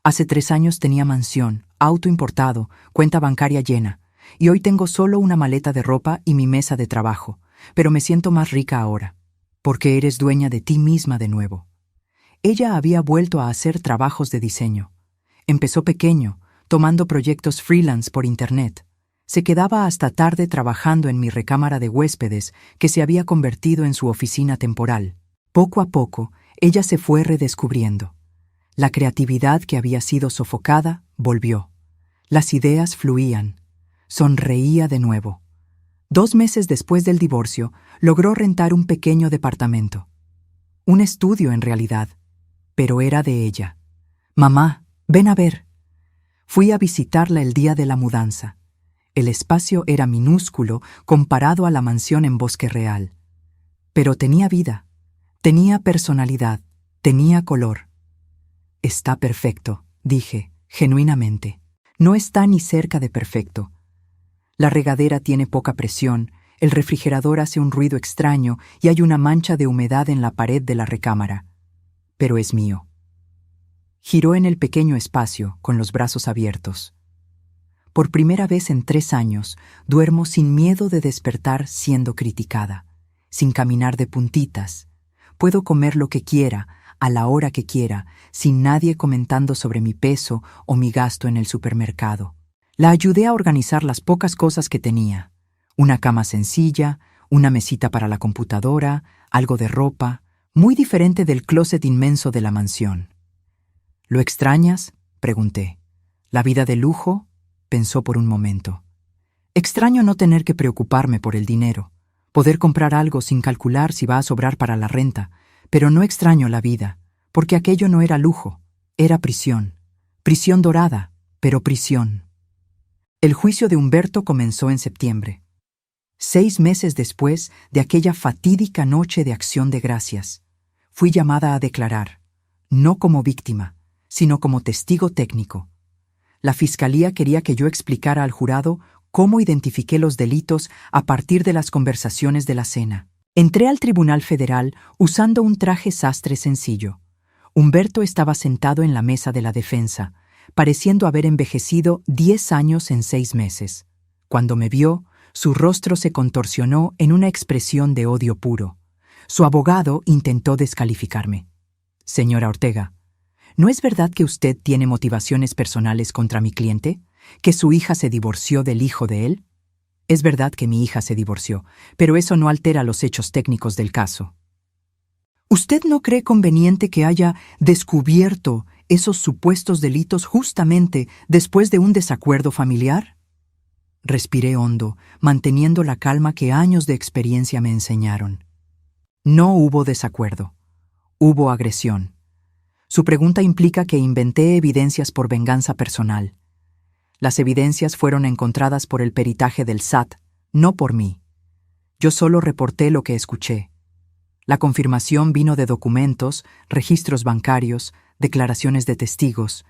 Hace 3 años tenía mansión, auto importado, cuenta bancaria llena, y hoy tengo solo una maleta de ropa y mi mesa de trabajo, pero me siento más rica ahora, porque eres dueña de ti misma de nuevo. Ella había vuelto a hacer trabajos de diseño. Empezó pequeño, tomando proyectos freelance por internet. Se quedaba hasta tarde trabajando en mi recámara de huéspedes, que se había convertido en su oficina temporal. Poco a poco, ella se fue redescubriendo. La creatividad que había sido sofocada volvió. Las ideas fluían. Sonreía de nuevo. 2 meses después del divorcio, logró rentar un pequeño departamento. Un estudio en realidad, pero era de ella. «Mamá, ven a ver». Fui a visitarla el día de la mudanza. El espacio era minúsculo comparado a la mansión en Bosque Real. Pero tenía vida, tenía personalidad, tenía color. «Está perfecto», dije, genuinamente. No está ni cerca de perfecto. La regadera tiene poca presión, el refrigerador hace un ruido extraño y hay una mancha de humedad en la pared de la recámara. Pero es mío. Giró en el pequeño espacio, con los brazos abiertos. Por primera vez en 3 años, duermo sin miedo de despertar siendo criticada, sin caminar de puntitas. Puedo comer lo que quiera, a la hora que quiera, sin nadie comentando sobre mi peso o mi gasto en el supermercado. La ayudé a organizar las pocas cosas que tenía. Una cama sencilla, una mesita para la computadora, algo de ropa, muy diferente del closet inmenso de la mansión. «¿Lo extrañas?», pregunté. «¿La vida de lujo?», pensó por un momento. «Extraño no tener que preocuparme por el dinero, poder comprar algo sin calcular si va a sobrar para la renta, pero no extraño la vida, porque aquello no era lujo, era prisión. Prisión dorada, pero prisión». El juicio de Humberto comenzó en septiembre. 6 meses después de aquella fatídica noche de Acción de Gracias, fui llamada a declarar, no como víctima, sino como testigo técnico. La fiscalía quería que yo explicara al jurado cómo identifiqué los delitos a partir de las conversaciones de la cena. Entré al Tribunal Federal usando un traje sastre sencillo. Humberto estaba sentado en la mesa de la defensa, pareciendo haber envejecido 10 años en 6 meses. Cuando me vio, su rostro se contorsionó en una expresión de odio puro. Su abogado intentó descalificarme. «Señora Ortega, ¿no es verdad que usted tiene motivaciones personales contra mi cliente? ¿Que su hija se divorció del hijo de él?» «Es verdad que mi hija se divorció, pero eso no altera los hechos técnicos del caso». «¿Usted no cree conveniente que haya descubierto esos supuestos delitos justamente después de un desacuerdo familiar?» Respiré hondo, manteniendo la calma que años de experiencia me enseñaron. No hubo desacuerdo. Hubo agresión. Su pregunta implica que inventé evidencias por venganza personal. Las evidencias fueron encontradas por el peritaje del SAT, no por mí. Yo solo reporté lo que escuché. La confirmación vino de documentos, registros bancarios, declaraciones de testigos.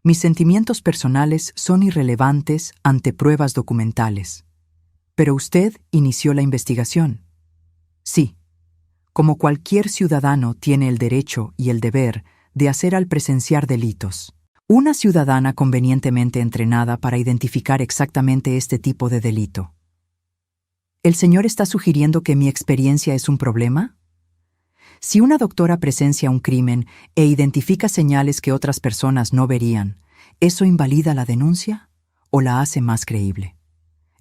Mis sentimientos personales son irrelevantes ante pruebas documentales. Pero usted inició la investigación. Sí. Como cualquier ciudadano tiene el derecho y el deber de hacer al presenciar delitos. Una ciudadana convenientemente entrenada para identificar exactamente este tipo de delito. ¿El señor está sugiriendo que mi experiencia es un problema? Si una doctora presencia un crimen e identifica señales que otras personas no verían, ¿eso invalida la denuncia o la hace más creíble?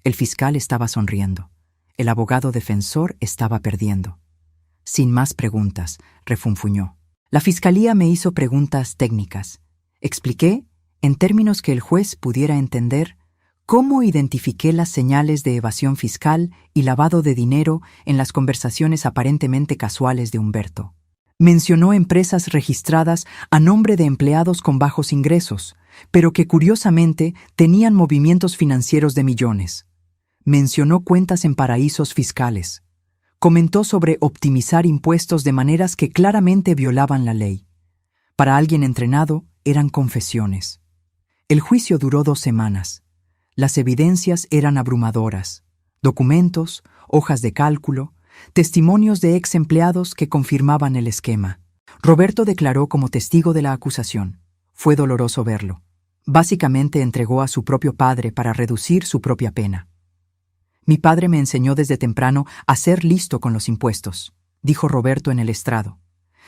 El fiscal estaba sonriendo. El abogado defensor estaba perdiendo. Sin más preguntas, refunfuñó. La fiscalía me hizo preguntas técnicas. Expliqué, en términos que el juez pudiera entender, cómo identifiqué las señales de evasión fiscal y lavado de dinero en las conversaciones aparentemente casuales de Humberto. Mencionó empresas registradas a nombre de empleados con bajos ingresos, pero que curiosamente tenían movimientos financieros de millones. Mencionó cuentas en paraísos fiscales. Comentó sobre optimizar impuestos de maneras que claramente violaban la ley. Para alguien entrenado, eran confesiones. El juicio duró 2 semanas. Las evidencias eran abrumadoras. Documentos, hojas de cálculo, testimonios de ex empleados que confirmaban el esquema. Roberto declaró como testigo de la acusación. Fue doloroso verlo. Básicamente entregó a su propio padre para reducir su propia pena. Mi padre me enseñó desde temprano a ser listo con los impuestos, dijo Roberto en el estrado.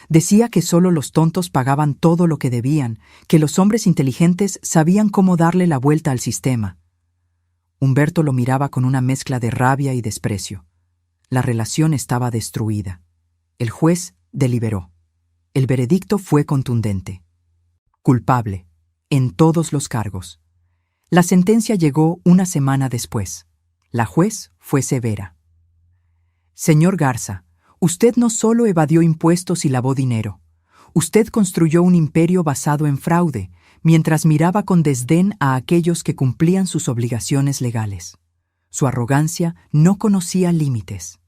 Decía que solo los tontos pagaban todo lo que debían, que los hombres inteligentes sabían cómo darle la vuelta al sistema. Humberto lo miraba con una mezcla de rabia y desprecio. La relación estaba destruida. El juez deliberó. El veredicto fue contundente. Culpable, en todos los cargos. La sentencia llegó 1 semana después. La juez fue severa. Señor Garza, usted no solo evadió impuestos y lavó dinero. Usted construyó un imperio basado en fraude, mientras miraba con desdén a aquellos que cumplían sus obligaciones legales. Su arrogancia no conocía límites.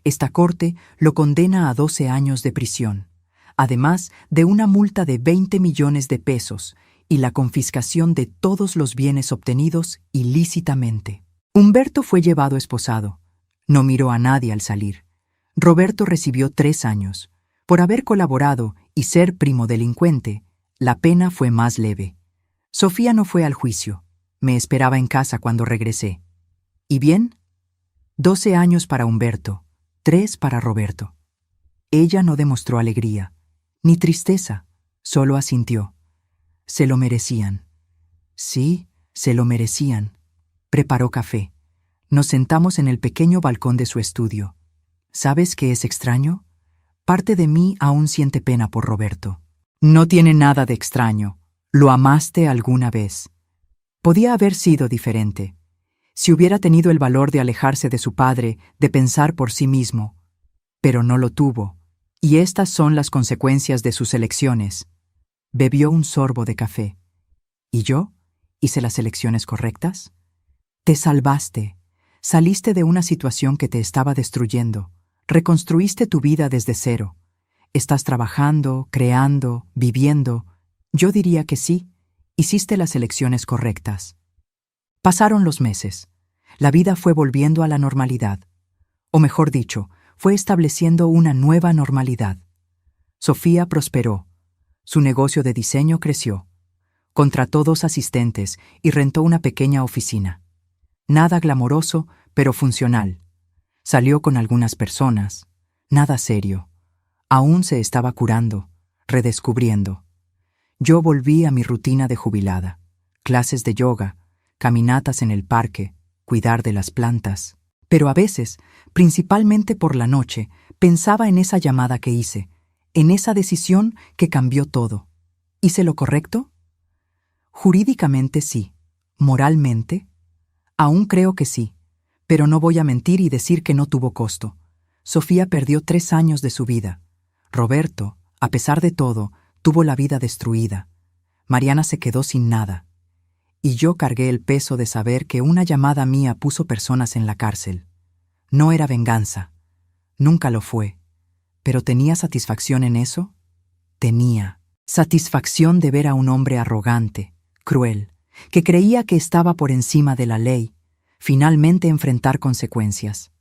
Esta corte lo condena a 12 años de prisión, además de una multa de 20 millones de pesos y la confiscación de todos los bienes obtenidos ilícitamente. Humberto fue llevado esposado. No miró a nadie al salir. Roberto recibió 3 años. Por haber colaborado y ser primo delincuente, la pena fue más leve. Sofía no fue al juicio. Me esperaba en casa cuando regresé. ¿Y bien? 12 años para Humberto, 3 para Roberto. Ella no demostró alegría, ni tristeza, solo asintió. Se lo merecían. Sí, se lo merecían. Preparó café. Nos sentamos en el pequeño balcón de su estudio. ¿Sabes qué es extraño? Parte de mí aún siente pena por Roberto. No tiene nada de extraño. Lo amaste alguna vez. Podía haber sido diferente. Si hubiera tenido el valor de alejarse de su padre, de pensar por sí mismo. Pero no lo tuvo. Y estas son las consecuencias de sus elecciones. Bebió un sorbo de café. ¿Y yo? ¿Hice las elecciones correctas? Te salvaste. Saliste de una situación que te estaba destruyendo. Reconstruiste tu vida desde cero. Estás trabajando, creando, viviendo. Yo diría que sí. Hiciste las elecciones correctas. Pasaron los meses. La vida fue volviendo a la normalidad. O mejor dicho, fue estableciendo una nueva normalidad. Sofía prosperó. Su negocio de diseño creció. Contrató 2 asistentes y rentó una pequeña oficina. Nada glamoroso, pero funcional. Salió con algunas personas. Nada serio. Aún se estaba curando, redescubriendo. Yo volví a mi rutina de jubilada. Clases de yoga, caminatas en el parque, cuidar de las plantas. Pero a veces, principalmente por la noche, pensaba en esa llamada que hice, en esa decisión que cambió todo. ¿Hice lo correcto? Jurídicamente sí. ¿Moralmente? Aún creo que sí, pero no voy a mentir y decir que no tuvo costo. Sofía perdió 3 años de su vida. Roberto, a pesar de todo, tuvo la vida destruida. Mariana se quedó sin nada. Y yo cargué el peso de saber que una llamada mía puso personas en la cárcel. No era venganza. Nunca lo fue. ¿Pero tenía satisfacción en eso? Tenía satisfacción de ver a un hombre arrogante, cruel, que creía que estaba por encima de la ley, finalmente enfrentar consecuencias.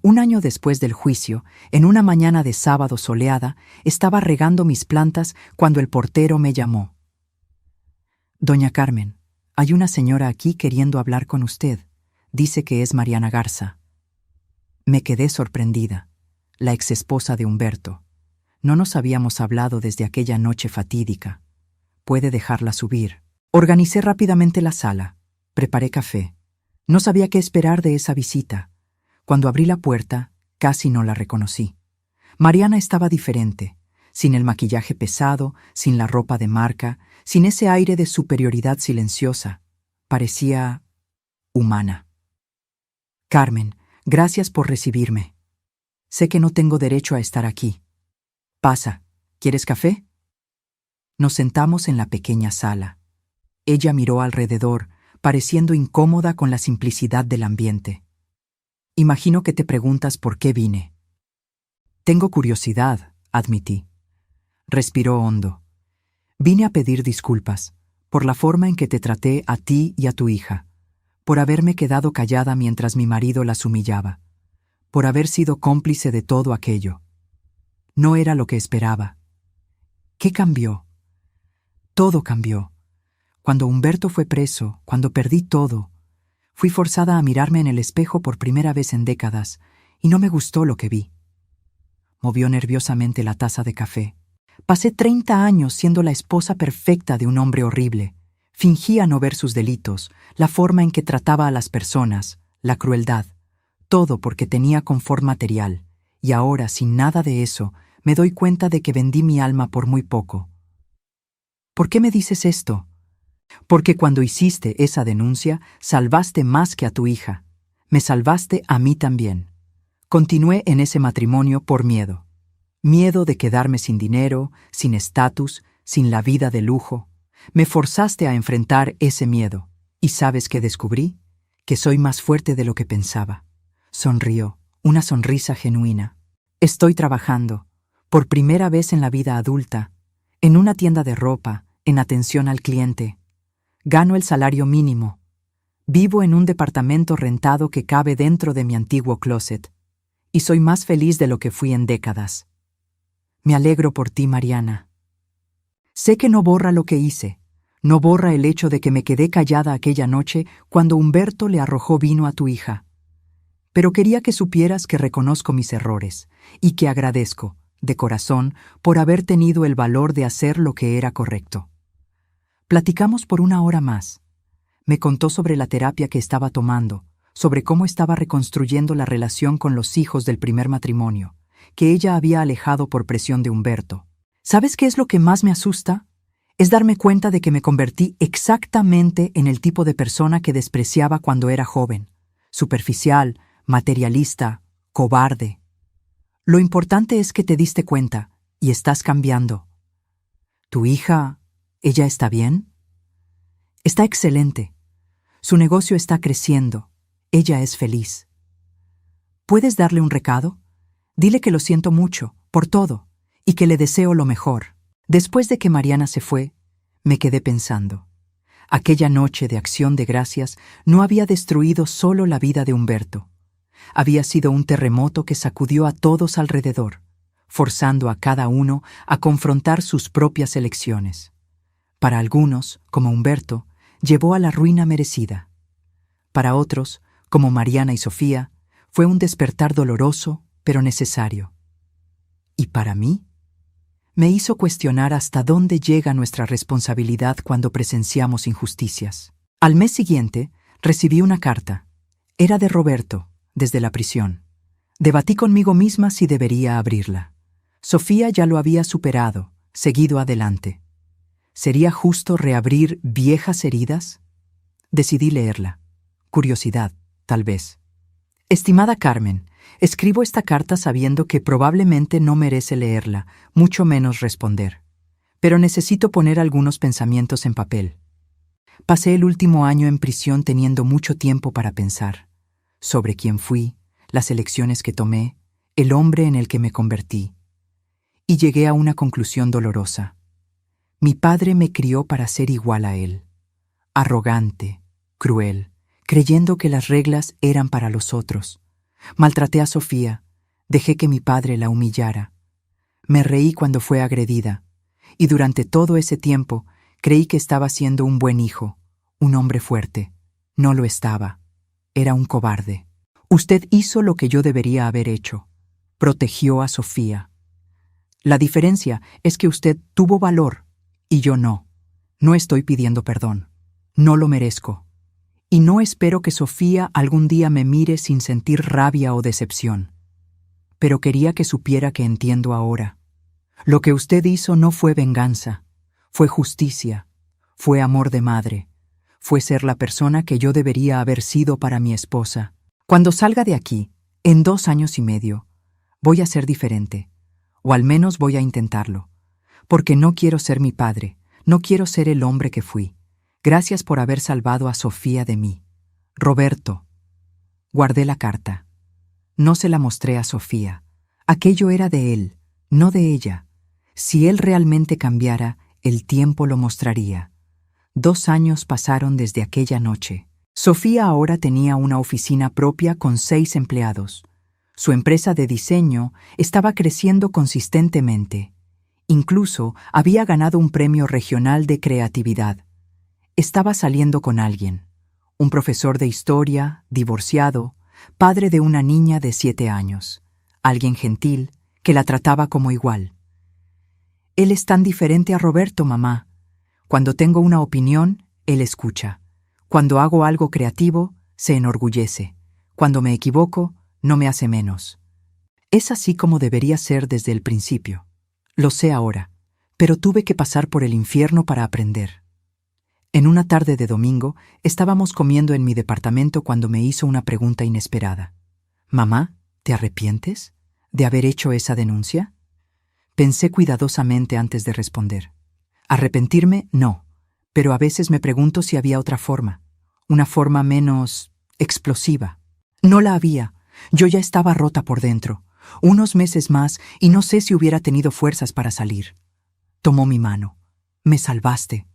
Un año después del juicio, en una mañana de sábado soleada, estaba regando mis plantas cuando el portero me llamó. «Doña Carmen, hay una señora aquí queriendo hablar con usted. Dice que es Mariana Garza». Me quedé sorprendida. La exesposa de Humberto. No nos habíamos hablado desde aquella noche fatídica. Puede dejarla subir. Organicé rápidamente la sala. Preparé café. No sabía qué esperar de esa visita. Cuando abrí la puerta, casi no la reconocí. Mariana estaba diferente, sin el maquillaje pesado, sin la ropa de marca, sin ese aire de superioridad silenciosa. Parecía humana. «Carmen, gracias por recibirme. Sé que no tengo derecho a estar aquí. Pasa, ¿quieres café?» Nos sentamos en la pequeña sala. Ella miró alrededor, pareciendo incómoda con la simplicidad del ambiente. «Imagino que te preguntas por qué vine». «Tengo curiosidad», admití. Respiró hondo. «Vine a pedir disculpas por la forma en que te traté a ti y a tu hija, por haberme quedado callada mientras mi marido las humillaba, por haber sido cómplice de todo aquello. No era lo que esperaba». ¿Qué cambió? Todo cambió. Cuando Humberto fue preso, cuando perdí todo, fui forzada a mirarme en el espejo por primera vez en décadas, y no me gustó lo que vi. Movió nerviosamente la taza de café. Pasé 30 años siendo la esposa perfecta de un hombre horrible. Fingía no ver sus delitos, la forma en que trataba a las personas, la crueldad. Todo porque tenía confort material, y ahora, sin nada de eso, me doy cuenta de que vendí mi alma por muy poco. ¿Por qué me dices esto? Porque cuando hiciste esa denuncia, salvaste más que a tu hija. Me salvaste a mí también. Continué en ese matrimonio por miedo. Miedo de quedarme sin dinero, sin estatus, sin la vida de lujo. Me forzaste a enfrentar ese miedo. ¿Y sabes qué descubrí? Que soy más fuerte de lo que pensaba. Sonrió, una sonrisa genuina. Estoy trabajando, por primera vez en la vida adulta, en una tienda de ropa, en atención al cliente. Gano el salario mínimo. Vivo en un departamento rentado que cabe dentro de mi antiguo closet. Y soy más feliz de lo que fui en décadas. Me alegro por ti, Mariana. Sé que no borra lo que hice. No borra el hecho de que me quedé callada aquella noche cuando Humberto le arrojó vino a tu hija. Pero quería que supieras que reconozco mis errores y que agradezco, de corazón, por haber tenido el valor de hacer lo que era correcto. Platicamos por 1 hora más. Me contó sobre la terapia que estaba tomando, sobre cómo estaba reconstruyendo la relación con los hijos del primer matrimonio, que ella había alejado por presión de Humberto. ¿Sabes qué es lo que más me asusta? Es darme cuenta de que me convertí exactamente en el tipo de persona que despreciaba cuando era joven. Superficial, materialista, cobarde. Lo importante es que te diste cuenta y estás cambiando. ¿Tu hija, ella está bien? Está excelente. Su negocio está creciendo. Ella es feliz. ¿Puedes darle un recado? Dile que lo siento mucho, por todo, y que le deseo lo mejor. Después de que Mariana se fue, me quedé pensando. Aquella noche de acción de gracias no había destruido solo la vida de Humberto. Había sido un terremoto que sacudió a todos alrededor, forzando a cada uno a confrontar sus propias elecciones. Para algunos, como Humberto, llevó a la ruina merecida. Para otros, como Mariana y Sofía, fue un despertar doloroso, pero necesario. ¿Y para mí? Me hizo cuestionar hasta dónde llega nuestra responsabilidad cuando presenciamos injusticias. Al mes siguiente, recibí una carta. Era de Roberto, desde la prisión. Debatí conmigo misma si debería abrirla. Sofía ya lo había superado, seguido adelante. ¿Sería justo reabrir viejas heridas? Decidí leerla. Curiosidad, tal vez. Estimada Carmen, escribo esta carta sabiendo que probablemente no merece leerla, mucho menos responder. Pero necesito poner algunos pensamientos en papel. Pasé el último año en prisión teniendo mucho tiempo para pensar. Sobre quién fui, las elecciones que tomé, el hombre en el que me convertí. y llegué a una conclusión dolorosa. Mi padre me crió para ser igual a él. Arrogante, cruel, creyendo que las reglas eran para los otros. Maltraté a Sofía, dejé que mi padre la humillara. Me reí cuando fue agredida, y durante todo ese tiempo creí que estaba siendo un buen hijo, un hombre fuerte. No lo estaba. Era un cobarde. Usted hizo lo que yo debería haber hecho. Protegió a Sofía. La diferencia es que usted tuvo valor y yo no. No estoy pidiendo perdón. No lo merezco. Y no espero que Sofía algún día me mire sin sentir rabia o decepción. Pero quería que supiera que entiendo ahora. Lo que usted hizo no fue venganza, fue justicia, fue amor de madre, fue ser la persona que yo debería haber sido para mi esposa. Cuando salga de aquí, en 2 años y medio, voy a ser diferente, o al menos voy a intentarlo, porque no quiero ser mi padre, no quiero ser el hombre que fui. Gracias por haber salvado a Sofía de mí. Roberto. Guardé la carta. No se la mostré a Sofía. Aquello era de él, no de ella. Si él realmente cambiara, el tiempo lo mostraría. 2 años pasaron desde aquella noche. Sofía ahora tenía una oficina propia con 6 empleados. Su empresa de diseño estaba creciendo consistentemente. Incluso había ganado un premio regional de creatividad. Estaba saliendo con alguien, un profesor de historia, divorciado, padre de una niña de 7 años, alguien gentil que la trataba como igual. Él es tan diferente a Roberto, mamá. Cuando tengo una opinión, él escucha. Cuando hago algo creativo, se enorgullece. Cuando me equivoco, no me hace menos. Es así como debería ser desde el principio. Lo sé ahora, pero tuve que pasar por el infierno para aprender. En una tarde de domingo, estábamos comiendo en mi departamento cuando me hizo una pregunta inesperada. «Mamá, ¿te arrepientes de haber hecho esa denuncia?» Pensé cuidadosamente antes de responder. Arrepentirme, no, pero a veces me pregunto si había otra forma, una forma menos explosiva. No la había. Yo ya estaba rota por dentro. Unos meses más y no sé si hubiera tenido fuerzas para salir. Tomó mi mano. Me salvaste.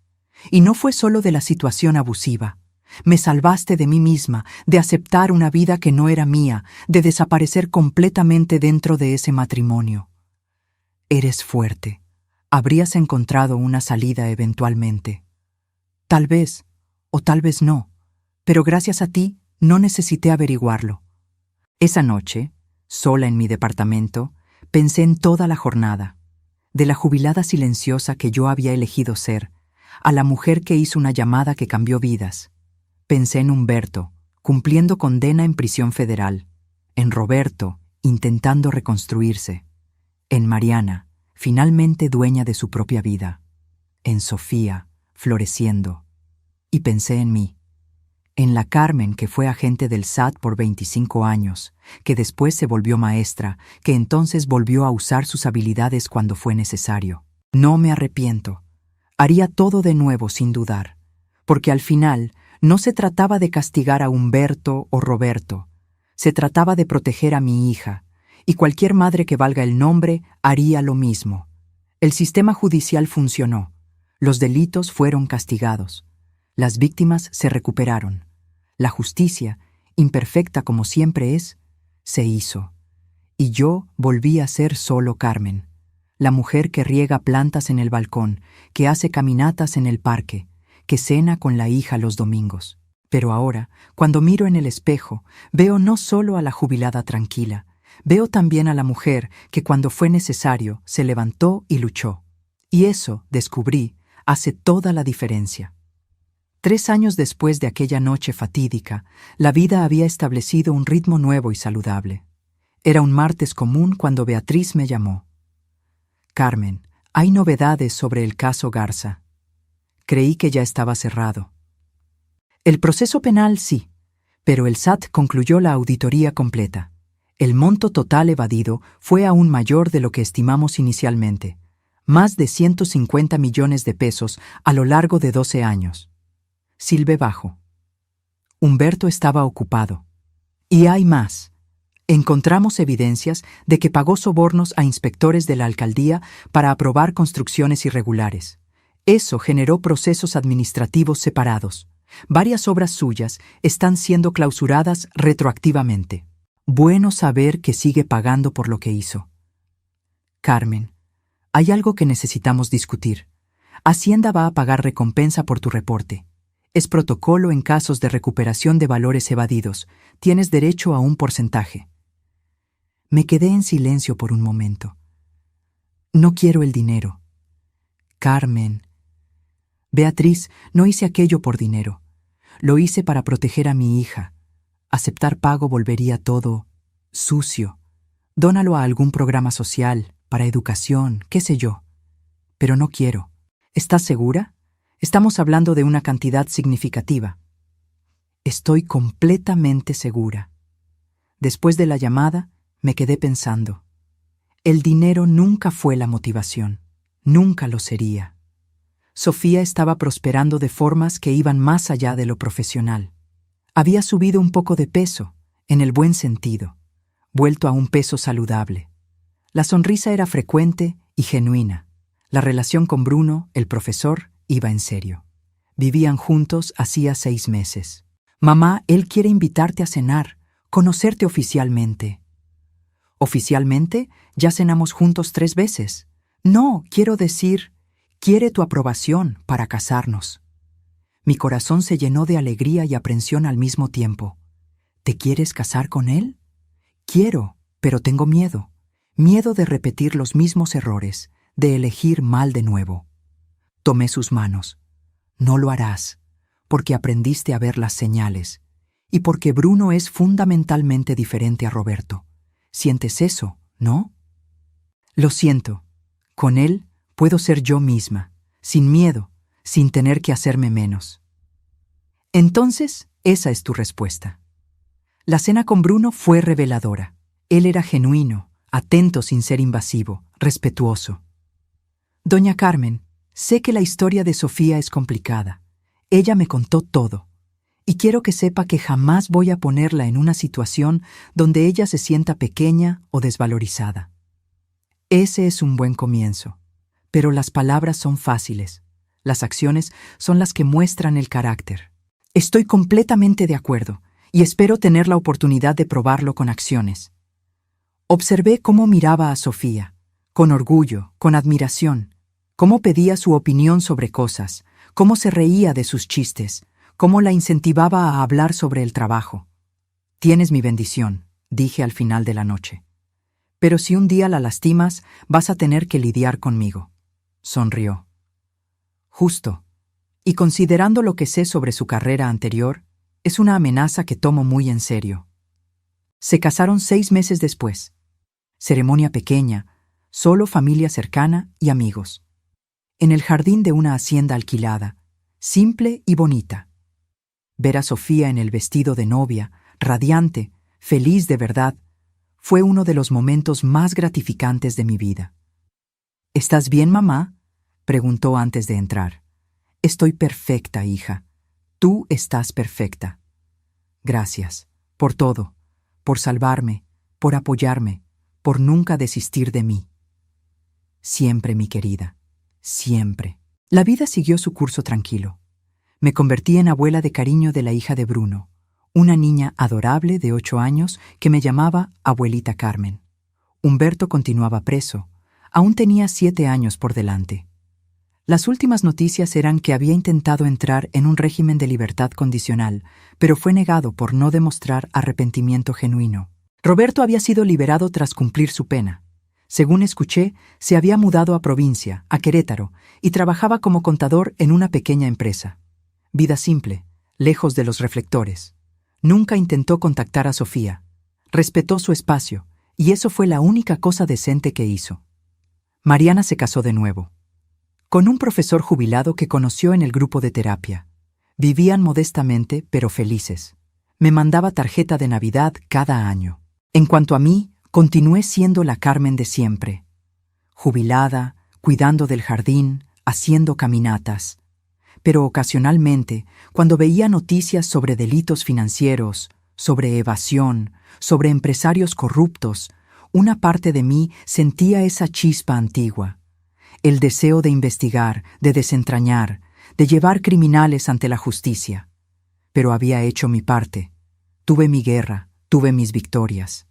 Y no fue solo de la situación abusiva. Me salvaste de mí misma, de aceptar una vida que no era mía, de desaparecer completamente dentro de ese matrimonio. Eres fuerte. Habrías encontrado una salida eventualmente. Tal vez, o tal vez no, pero gracias a ti no necesité averiguarlo. Esa noche, sola en mi departamento, pensé en toda la jornada, de la jubilada silenciosa que yo había elegido ser, a la mujer que hizo una llamada que cambió vidas. Pensé en Humberto, cumpliendo condena en prisión federal, en Roberto, intentando reconstruirse, en Mariana, finalmente dueña de su propia vida, en Sofía, floreciendo. Y pensé en mí, en la Carmen que fue agente del SAT por 25 años, que después se volvió maestra, que entonces volvió a usar sus habilidades cuando fue necesario. No me arrepiento. Haría todo de nuevo sin dudar, porque al final no se trataba de castigar a Humberto o Roberto, se trataba de proteger a mi hija, y cualquier madre que valga el nombre haría lo mismo. El sistema judicial funcionó, los delitos fueron castigados, las víctimas se recuperaron, la justicia, imperfecta como siempre es, se hizo, y yo volví a ser solo Carmen, la mujer que riega plantas en el balcón, que hace caminatas en el parque, que cena con la hija los domingos. Pero ahora, cuando miro en el espejo, veo no solo a la jubilada tranquila, veo también a la mujer que cuando fue necesario se levantó y luchó. Y eso, descubrí, hace toda la diferencia. 3 años después de aquella noche fatídica, la vida había establecido un ritmo nuevo y saludable. Era un martes común cuando Beatriz me llamó. «Carmen, hay novedades sobre el caso Garza». Creí que ya estaba cerrado. El proceso penal sí, pero el SAT concluyó la auditoría completa. El monto total evadido fue aún mayor de lo que estimamos inicialmente, más de 150 millones de pesos a lo largo de 12 años. Silbé bajo. Humberto estaba ocupado. Y hay más. Encontramos evidencias de que pagó sobornos a inspectores de la alcaldía para aprobar construcciones irregulares. Eso generó procesos administrativos separados. Varias obras suyas están siendo clausuradas retroactivamente. Bueno saber que sigue pagando por lo que hizo. Carmen, hay algo que necesitamos discutir. Hacienda va a pagar recompensa por tu reporte. Es protocolo en casos de recuperación de valores evadidos. Tienes derecho a un porcentaje. Me quedé en silencio por un momento. No quiero el dinero. Carmen. Beatriz, no hice aquello por dinero. Lo hice para proteger a mi hija. Aceptar pago volvería todo sucio. Dónalo a algún programa social, para educación, qué sé yo. Pero no quiero. ¿Estás segura? Estamos hablando de una cantidad significativa. Estoy completamente segura. Después de la llamada, me quedé pensando. El dinero nunca fue la motivación. Nunca lo sería. Sofía estaba prosperando de formas que iban más allá de lo profesional. Había subido un poco de peso, en el buen sentido, vuelto a un peso saludable. La sonrisa era frecuente y genuina. La relación con Bruno, el profesor, iba en serio. Vivían juntos hacía 6 meses. Mamá, él quiere invitarte a cenar, conocerte oficialmente. ¿Oficialmente? Ya cenamos juntos 3 veces. No, quiero decir, quiere tu aprobación para casarnos. Mi corazón se llenó de alegría y aprensión al mismo tiempo. ¿Te quieres casar con él? Quiero, pero tengo miedo. Miedo de repetir los mismos errores, de elegir mal de nuevo. Tomé sus manos. No lo harás, porque aprendiste a ver las señales, y porque Bruno es fundamentalmente diferente a Roberto. ¿Sientes eso, no? Lo siento. Con él puedo ser yo misma, sin miedo, sin tener que hacerme menos. Entonces, esa es tu respuesta. La cena con Bruno fue reveladora. Él era genuino, atento sin ser invasivo, respetuoso. Doña Carmen, sé que la historia de Sofía es complicada. Ella me contó todo. Y quiero que sepa que jamás voy a ponerla en una situación donde ella se sienta pequeña o desvalorizada. Ese es un buen comienzo. Pero las palabras son fáciles. Las acciones son las que muestran el carácter. Estoy completamente de acuerdo y espero tener la oportunidad de probarlo con acciones. Observé cómo miraba a Sofía, con orgullo, con admiración, cómo pedía su opinión sobre cosas, cómo se reía de sus chistes, cómo la incentivaba a hablar sobre el trabajo. Tienes mi bendición, dije al final de la noche. Pero si un día la lastimas, vas a tener que lidiar conmigo. Sonrió. Justo. Y considerando lo que sé sobre su carrera anterior, es una amenaza que tomo muy en serio. Se casaron 6 meses después. Ceremonia pequeña, solo familia cercana y amigos. En el jardín de una hacienda alquilada, simple y bonita. Ver a Sofía en el vestido de novia, radiante, feliz de verdad, fue uno de los momentos más gratificantes de mi vida. ¿Estás bien, mamá?, preguntó antes de entrar. Estoy perfecta, hija. Tú estás perfecta. Gracias, por todo, por salvarme, por apoyarme, por nunca desistir de mí. Siempre, mi querida, siempre. La vida siguió su curso tranquilo. Me convertí en abuela de cariño de la hija de Bruno, una niña adorable de 8 años que me llamaba abuelita Carmen. Humberto continuaba preso. Aún tenía 7 años por delante. Las últimas noticias eran que había intentado entrar en un régimen de libertad condicional, pero fue negado por no demostrar arrepentimiento genuino. Roberto había sido liberado tras cumplir su pena. Según escuché, se había mudado a provincia, a Querétaro, y trabajaba como contador en una pequeña empresa. Vida simple, lejos de los reflectores. Nunca intentó contactar a Sofía. Respetó su espacio, y eso fue la única cosa decente que hizo. Mariana se casó de nuevo. Con un profesor jubilado que conoció en el grupo de terapia. Vivían modestamente, pero felices. Me mandaba tarjeta de Navidad cada año. En cuanto a mí, continué siendo la Carmen de siempre. Jubilada, cuidando del jardín, haciendo caminatas. Pero ocasionalmente, cuando veía noticias sobre delitos financieros, sobre evasión, sobre empresarios corruptos, una parte de mí sentía esa chispa antigua, el deseo de investigar, de desentrañar, de llevar criminales ante la justicia. Pero había hecho mi parte. Tuve mi guerra, tuve mis victorias.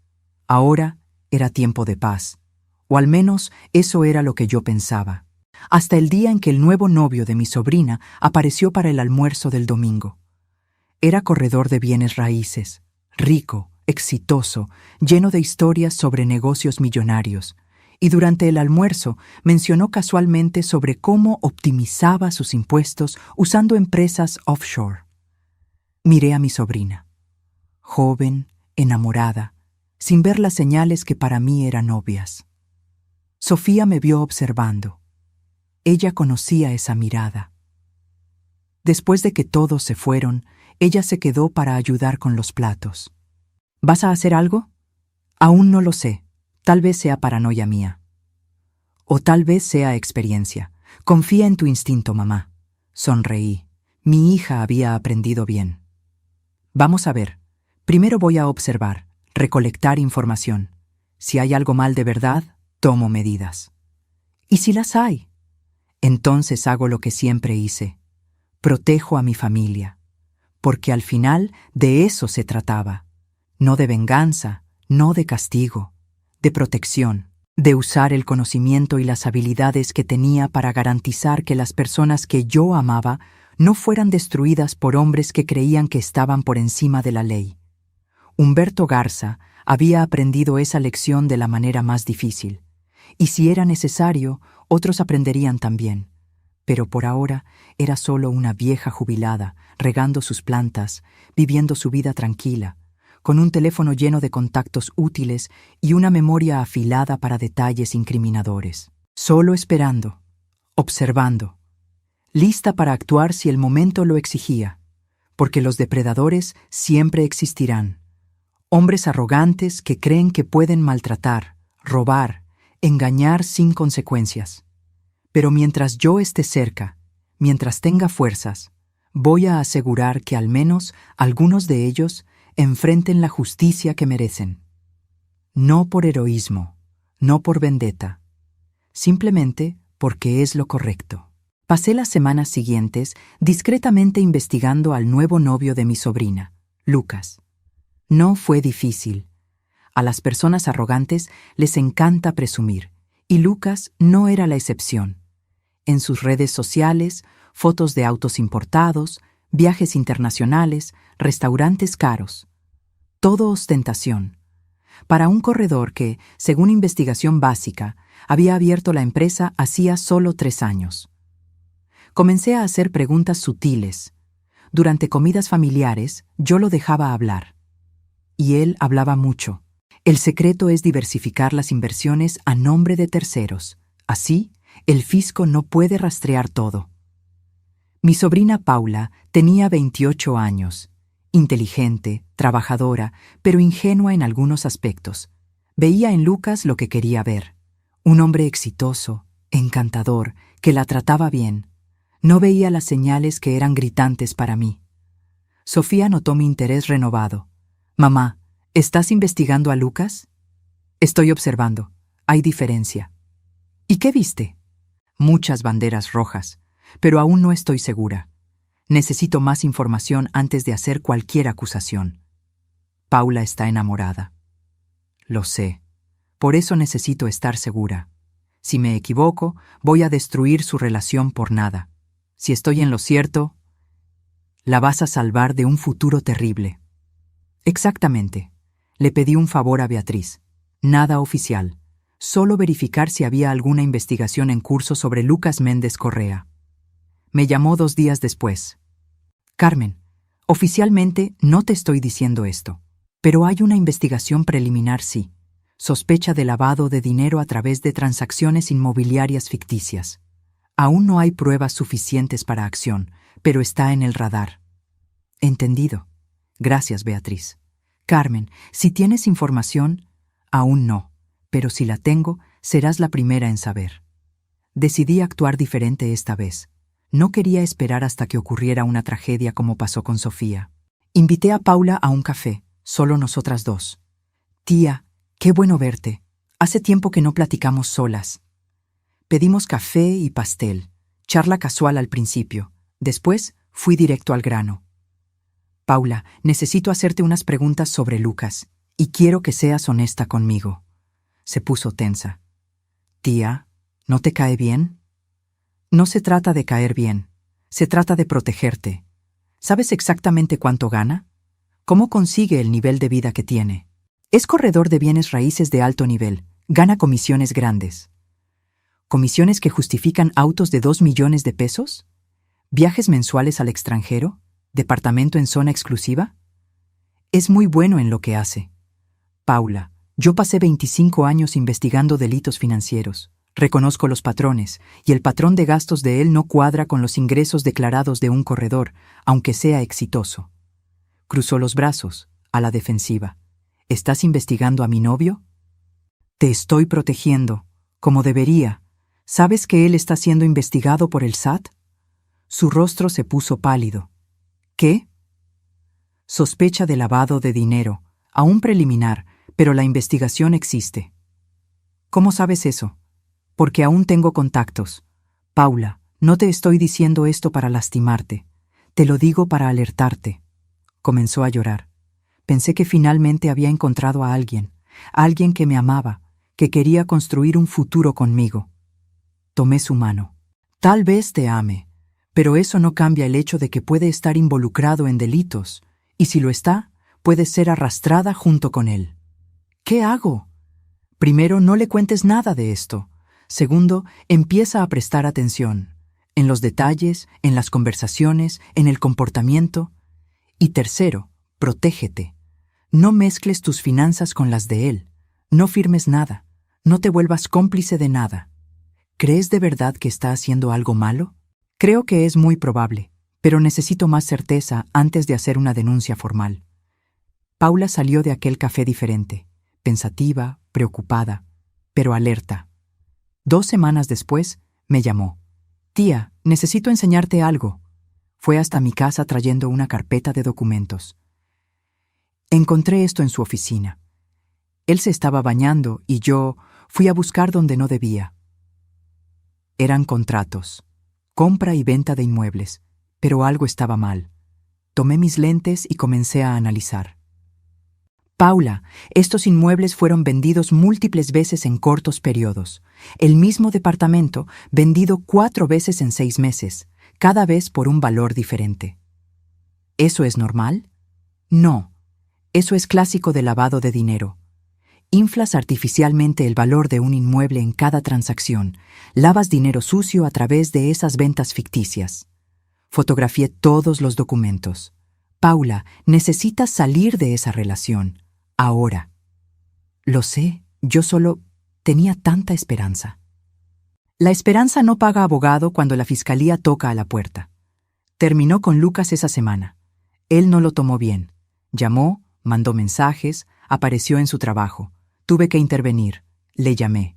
Ahora era tiempo de paz, o al menos eso era lo que yo pensaba, hasta el día en que el nuevo novio de mi sobrina apareció para el almuerzo del domingo. Era corredor de bienes raíces, rico, exitoso, lleno de historias sobre negocios millonarios, y durante el almuerzo mencionó casualmente sobre cómo optimizaba sus impuestos usando empresas offshore. Miré a mi sobrina, joven, enamorada, sin ver las señales que para mí eran obvias. Sofía me vio observando. Ella conocía esa mirada. Después de que todos se fueron, ella se quedó para ayudar con los platos. ¿Vas a hacer algo? Aún no lo sé. Tal vez sea paranoia mía. O tal vez sea experiencia. Confía en tu instinto, mamá. Sonreí. Mi hija había aprendido bien. Vamos a ver. Primero voy a observar, recolectar información. Si hay algo mal de verdad, tomo medidas. ¿Y si las hay? Entonces hago lo que siempre hice. Protejo a mi familia. Porque al final de eso se trataba. No de venganza, no de castigo, de protección, de usar el conocimiento y las habilidades que tenía para garantizar que las personas que yo amaba no fueran destruidas por hombres que creían que estaban por encima de la ley. Humberto Garza había aprendido esa lección de la manera más difícil, y si era necesario, otros aprenderían también. Pero por ahora era solo una vieja jubilada, regando sus plantas, viviendo su vida tranquila, con un teléfono lleno de contactos útiles y una memoria afilada para detalles incriminadores. Solo esperando, observando, lista para actuar si el momento lo exigía, porque los depredadores siempre existirán. Hombres arrogantes que creen que pueden maltratar, robar, engañar sin consecuencias. Pero mientras yo esté cerca, mientras tenga fuerzas, voy a asegurar que al menos algunos de ellos enfrenten la justicia que merecen. No por heroísmo, no por vendetta, simplemente porque es lo correcto. Pasé las semanas siguientes discretamente investigando al nuevo novio de mi sobrina, Lucas. No fue difícil. A las personas arrogantes les encanta presumir, y Lucas no era la excepción. En sus redes sociales, fotos de autos importados, viajes internacionales, restaurantes caros. Todo ostentación. Para un corredor que, según investigación básica, había abierto la empresa hacía solo 3 años. Comencé a hacer preguntas sutiles. Durante comidas familiares, yo lo dejaba hablar. Y él hablaba mucho. El secreto es diversificar las inversiones a nombre de terceros. Así, el fisco no puede rastrear todo. Mi sobrina Paula tenía 28 años, inteligente, trabajadora, pero ingenua en algunos aspectos. Veía en Lucas lo que quería ver. Un hombre exitoso, encantador, que la trataba bien. No veía las señales que eran gritantes para mí. Sofía notó mi interés renovado. «Mamá, ¿estás investigando a Lucas?» «Estoy observando. Hay diferencia». «¿Y qué viste?» «Muchas banderas rojas, pero aún no estoy segura. Necesito más información antes de hacer cualquier acusación». Paula está enamorada. Lo sé. Por eso necesito estar segura. Si me equivoco, voy a destruir su relación por nada. Si estoy en lo cierto, la vas a salvar de un futuro terrible. Exactamente. Le pedí un favor a Beatriz. Nada oficial. Solo verificar si había alguna investigación en curso sobre Lucas Méndez Correa. Me llamó 2 días después. «Carmen, oficialmente no te estoy diciendo esto, pero hay una investigación preliminar, sí. Sospecha de lavado de dinero a través de transacciones inmobiliarias ficticias. Aún no hay pruebas suficientes para acción, pero está en el radar». «Entendido. Gracias, Beatriz. Carmen, si tienes información, aún no, pero si la tengo, serás la primera en saber». Decidí actuar diferente esta vez. No quería esperar hasta que ocurriera una tragedia como pasó con Sofía. Invité a Paula a un café, Solo nosotras dos. Tía, qué bueno verte. Hace tiempo que no platicamos solas. Pedimos café y pastel. Charla casual al principio. Después fui directo al grano. Paula, necesito hacerte unas preguntas sobre Lucas, y quiero que seas honesta conmigo. Se puso tensa. Tía, ¿no te cae bien? No se trata de caer bien. Se trata de protegerte. ¿Sabes exactamente cuánto gana? ¿Cómo consigue el nivel de vida que tiene? Es corredor de bienes raíces de alto nivel. Gana comisiones grandes. ¿Comisiones que justifican autos de 2 millones de pesos? ¿Viajes mensuales al extranjero? ¿Departamento en zona exclusiva? Es muy bueno en lo que hace. Paula, yo pasé 25 años investigando delitos financieros. Reconozco los patrones, y el patrón de gastos de él no cuadra con los ingresos declarados de un corredor, aunque sea exitoso. Cruzó los brazos, a la defensiva. ¿Estás investigando a mi novio? Te estoy protegiendo, como debería. ¿Sabes que él está siendo investigado por el SAT? Su rostro se puso pálido. ¿Qué? Sospecha de lavado de dinero, aún preliminar, pero la investigación existe. ¿Cómo sabes eso? Porque aún tengo contactos. Paula, no te estoy diciendo esto para lastimarte. Te lo digo para alertarte. Comenzó a llorar. Pensé que finalmente había encontrado a alguien que me amaba, que quería construir un futuro conmigo. Tomé su mano. Tal vez te ame, pero eso no cambia el hecho de que puede estar involucrado en delitos, y si lo está, puede ser arrastrada junto con él. ¿Qué hago? Primero, no le cuentes nada de esto. Segundo, empieza a prestar atención, en los detalles, en las conversaciones, en el comportamiento. Y tercero, protégete. No mezcles tus finanzas con las de él. No firmes nada. No te vuelvas cómplice de nada. ¿Crees de verdad que está haciendo algo malo? Creo que es muy probable, pero necesito más certeza antes de hacer una denuncia formal. Paula salió de aquel café diferente, pensativa, preocupada, pero alerta. 2 semanas después, me llamó. Tía, necesito enseñarte algo. Fue hasta mi casa trayendo una carpeta de documentos. Encontré esto en su oficina. Él se estaba bañando y yo fui a buscar donde no debía. Eran contratos, compra y venta de inmuebles, pero algo estaba mal. Tomé mis lentes y comencé a analizar. Paula, estos inmuebles fueron vendidos múltiples veces en cortos periodos. El mismo departamento vendido 4 veces en 6 meses, cada vez por un valor diferente. ¿Eso es normal? No. Eso es clásico de lavado de dinero. Inflas artificialmente el valor de un inmueble en cada transacción. Lavas dinero sucio a través de esas ventas ficticias. Fotografié todos los documentos. Paula, necesitas salir de esa relación. Ahora. Lo sé, yo solo tenía tanta esperanza. La esperanza no paga abogado cuando la fiscalía toca a la puerta. Terminó con Lucas esa semana. Él no lo tomó bien. Llamó, mandó mensajes, apareció en su trabajo. Tuve que intervenir. Le llamé.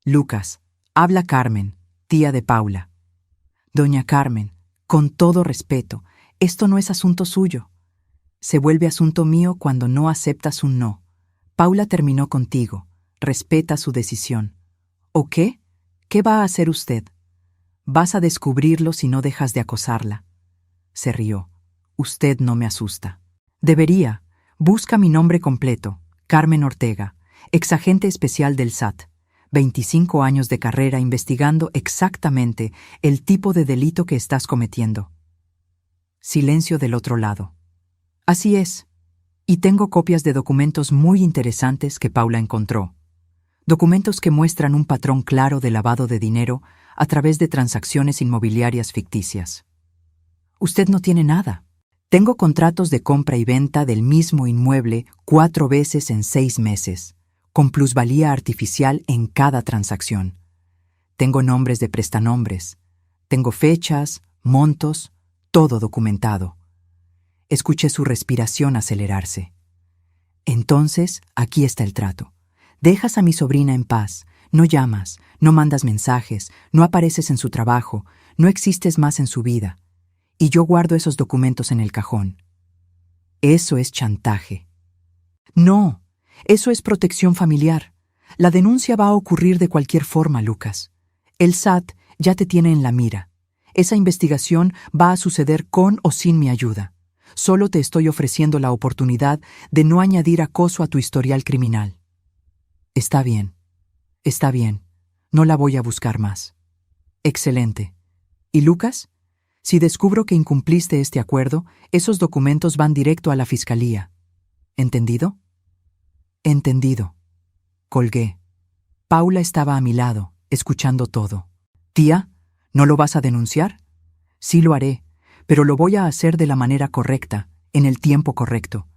Lucas, habla Carmen, tía de Paula. Doña Carmen, con todo respeto, esto no es asunto suyo. Se vuelve asunto mío cuando no aceptas un no. Paula terminó contigo. Respeta su decisión. ¿O qué? ¿Qué va a hacer usted? Vas a descubrirlo si no dejas de acosarla. Se rió. Usted no me asusta. Debería. Busca mi nombre completo. Carmen Ortega, exagente especial del SAT. 25 años de carrera investigando exactamente el tipo de delito que estás cometiendo. Silencio del otro lado. Así es. Y tengo copias de documentos muy interesantes que Paula encontró. Documentos que muestran un patrón claro de lavado de dinero a través de transacciones inmobiliarias ficticias. Usted no tiene nada. Tengo contratos de compra y venta del mismo inmueble 4 veces en 6 meses, con plusvalía artificial en cada transacción. Tengo nombres de prestanombres. Tengo fechas, montos, todo documentado. Escuché su respiración acelerarse. Entonces, aquí está el trato. Dejas a mi sobrina en paz, no llamas, no mandas mensajes, no apareces en su trabajo, no existes más en su vida. Y yo guardo esos documentos en el cajón. Eso es chantaje. No, eso es protección familiar. La denuncia va a ocurrir de cualquier forma, Lucas. El SAT ya te tiene en la mira. Esa investigación va a suceder con o sin mi ayuda. Solo te estoy ofreciendo la oportunidad de no añadir acoso a tu historial criminal. Está bien. Está bien. No la voy a buscar más. Excelente. ¿Y Lucas? Si descubro que incumpliste este acuerdo, esos documentos van directo a la fiscalía. ¿Entendido? Entendido. Colgué. Paula estaba a mi lado, escuchando todo. Tía, ¿no lo vas a denunciar? Sí lo haré, pero lo voy a hacer de la manera correcta, en el tiempo correcto.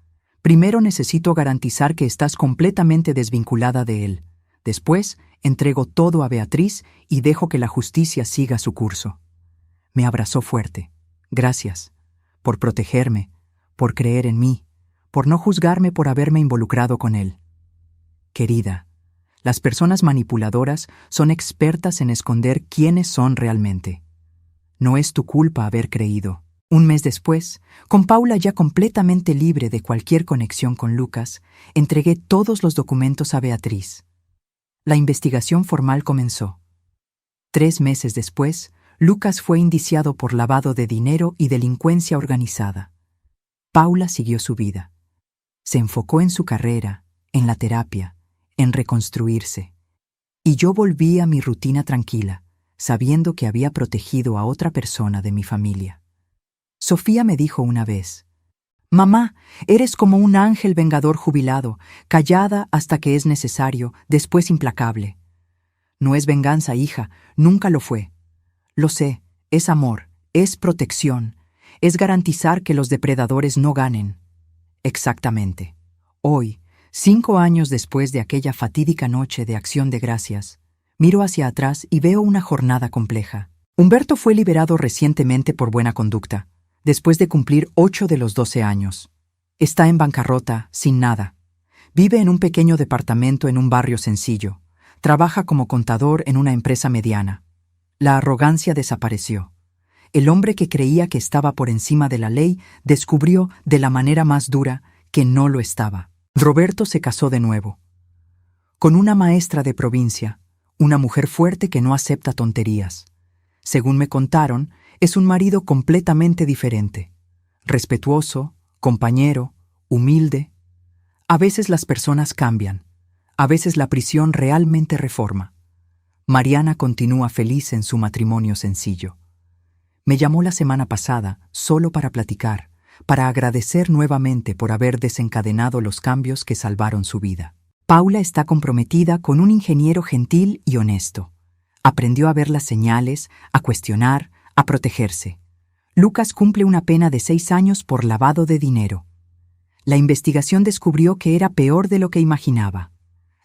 Primero necesito garantizar que estás completamente desvinculada de él. Después, entrego todo a Beatriz y dejo que la justicia siga su curso. Me abrazó fuerte. Gracias. Por protegerme, por creer en mí, por no juzgarme por haberme involucrado con él. Querida, las personas manipuladoras son expertas en esconder quiénes son realmente. No es tu culpa haber creído. Un mes después, con Paula ya completamente libre de cualquier conexión con Lucas, entregué todos los documentos a Beatriz. La investigación formal comenzó. 3 meses después, Lucas fue indiciado por lavado de dinero y delincuencia organizada. Paula siguió su vida. Se enfocó en su carrera, en la terapia, en reconstruirse. Y yo volví a mi rutina tranquila, sabiendo que había protegido a otra persona de mi familia. Sofía me dijo una vez: «Mamá, eres como un ángel vengador jubilado, callada hasta que es necesario, después implacable». No es venganza, hija, nunca lo fue. Lo sé, es amor, es protección, es garantizar que los depredadores no ganen. Exactamente. Hoy, 5 años después de aquella fatídica noche de Acción de Gracias, miro hacia atrás y veo una jornada compleja. Humberto fue liberado recientemente por buena conducta, después de cumplir 8 de los 12 años. Está en bancarrota, sin nada. Vive en un pequeño departamento en un barrio sencillo. Trabaja como contador en una empresa mediana. La arrogancia desapareció. El hombre que creía que estaba por encima de la ley descubrió de la manera más dura que no lo estaba. Roberto se casó de nuevo. Con una maestra de provincia, una mujer fuerte que no acepta tonterías. Según me contaron, es un marido completamente diferente. Respetuoso, compañero, humilde. A veces las personas cambian. A veces la prisión realmente reforma. Mariana continúa feliz en su matrimonio sencillo. Me llamó la semana pasada solo para platicar, para agradecer nuevamente por haber desencadenado los cambios que salvaron su vida. Paula está comprometida con un ingeniero gentil y honesto. Aprendió a ver las señales, a cuestionar, a protegerse. Lucas cumple una pena de 6 años por lavado de dinero. La investigación descubrió que era peor de lo que imaginaba.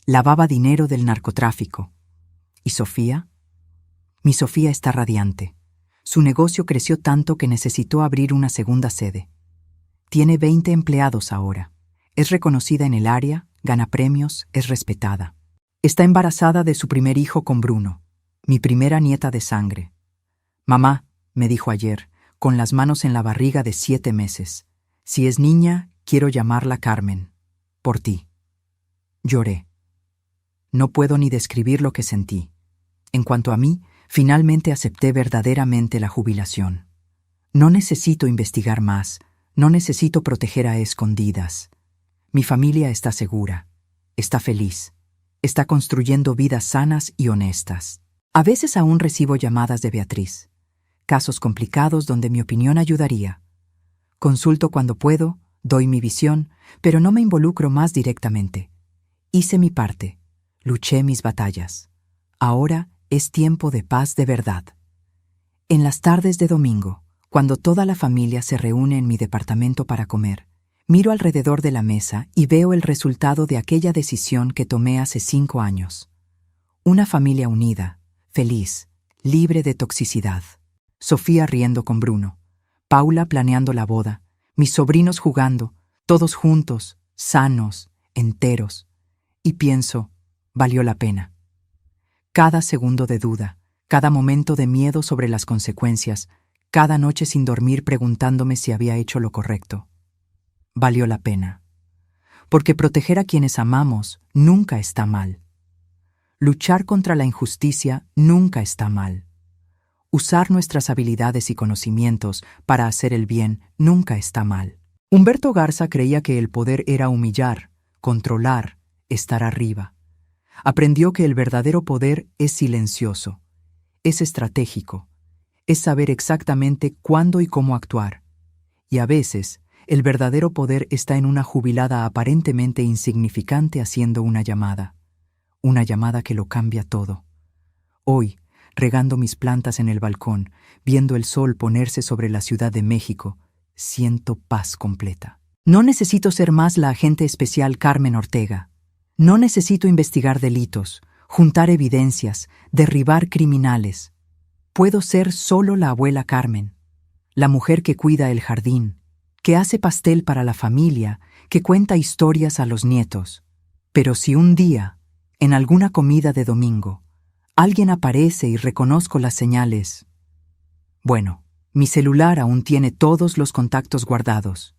Lavaba dinero del narcotráfico. ¿Y Sofía? Mi Sofía está radiante. Su negocio creció tanto que necesitó abrir una segunda sede. Tiene 20 empleados ahora. Es reconocida en el área, gana premios, es respetada. Está embarazada de su primer hijo con Bruno, mi primera nieta de sangre. «Mamá», me dijo ayer, con las manos en la barriga de 7 meses, «si es niña, quiero llamarla Carmen. Por ti». Lloré. No puedo ni describir lo que sentí. En cuanto a mí, finalmente acepté verdaderamente la jubilación. No necesito investigar más, no necesito proteger a escondidas. Mi familia está segura, está feliz, está construyendo vidas sanas y honestas. A veces aún recibo llamadas de Beatriz, casos complicados donde mi opinión ayudaría. Consulto cuando puedo, doy mi visión, pero no me involucro más directamente. Hice mi parte. Luché mis batallas. Ahora es tiempo de paz de verdad. En las tardes de domingo, cuando toda la familia se reúne en mi departamento para comer, miro alrededor de la mesa y veo el resultado de aquella decisión que tomé hace 5 años. Una familia unida, feliz, libre de toxicidad. Sofía riendo con Bruno, Paula planeando la boda, mis sobrinos jugando, todos juntos, sanos, enteros. Y pienso, valió la pena. Cada segundo de duda, cada momento de miedo sobre las consecuencias, cada noche sin dormir preguntándome si había hecho lo correcto. Valió la pena. porque proteger a quienes amamos nunca está mal. Luchar contra la injusticia nunca está mal. Usar nuestras habilidades y conocimientos para hacer el bien nunca está mal. Humberto Garza creía que el poder era humillar, controlar, estar arriba. Aprendió que el verdadero poder es silencioso, es estratégico, es saber exactamente cuándo y cómo actuar. Y a veces, el verdadero poder está en una jubilada aparentemente insignificante haciendo una llamada que lo cambia todo. Hoy, regando mis plantas en el balcón, viendo el sol ponerse sobre la Ciudad de México, siento paz completa. No necesito ser más la agente especial Carmen Ortega. No necesito investigar delitos, juntar evidencias, derribar criminales. Puedo ser solo la abuela Carmen, la mujer que cuida el jardín, que hace pastel para la familia, que cuenta historias a los nietos. Pero si un día, en alguna comida de domingo, alguien aparece y reconozco las señales, bueno, mi celular aún tiene todos los contactos guardados.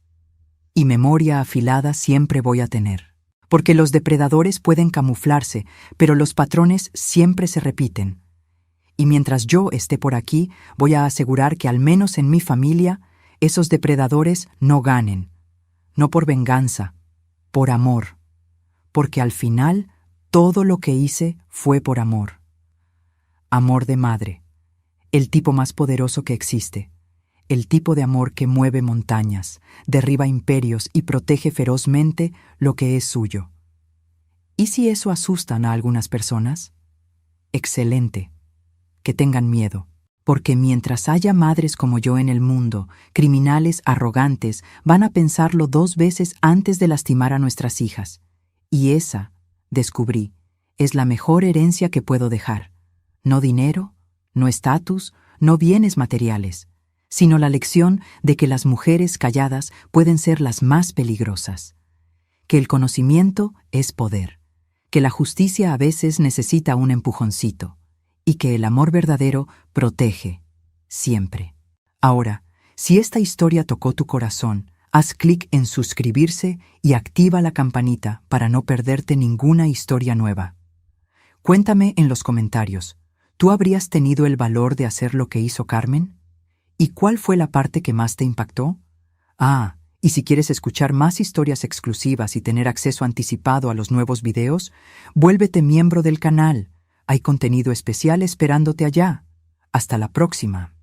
Y memoria afilada siempre voy a tener. Porque los depredadores pueden camuflarse, pero los patrones siempre se repiten. Y mientras yo esté por aquí, voy a asegurar que al menos en mi familia, esos depredadores no ganen. No por venganza, por amor. Porque al final, todo lo que hice fue por amor. Amor de madre, el tipo más poderoso que existe. El tipo de amor que mueve montañas, derriba imperios y protege ferozmente lo que es suyo. ¿Y si eso asustan a algunas personas? Excelente. Que tengan miedo. Porque mientras haya madres como yo en el mundo, criminales arrogantes van a pensarlo 2 veces antes de lastimar a nuestras hijas. Y esa, descubrí, es la mejor herencia que puedo dejar. No dinero, no estatus, no bienes materiales, sino la lección de que las mujeres calladas pueden ser las más peligrosas, que el conocimiento es poder, que la justicia a veces necesita un empujoncito, y que el amor verdadero protege, siempre. Ahora, si esta historia tocó tu corazón, haz clic en suscribirse y activa la campanita para no perderte ninguna historia nueva. Cuéntame en los comentarios, ¿tú habrías tenido el valor de hacer lo que hizo Carmen? ¿Y cuál fue la parte que más te impactó? Y si quieres escuchar más historias exclusivas y tener acceso anticipado a los nuevos videos, vuélvete miembro del canal. Hay contenido especial esperándote allá. Hasta la próxima.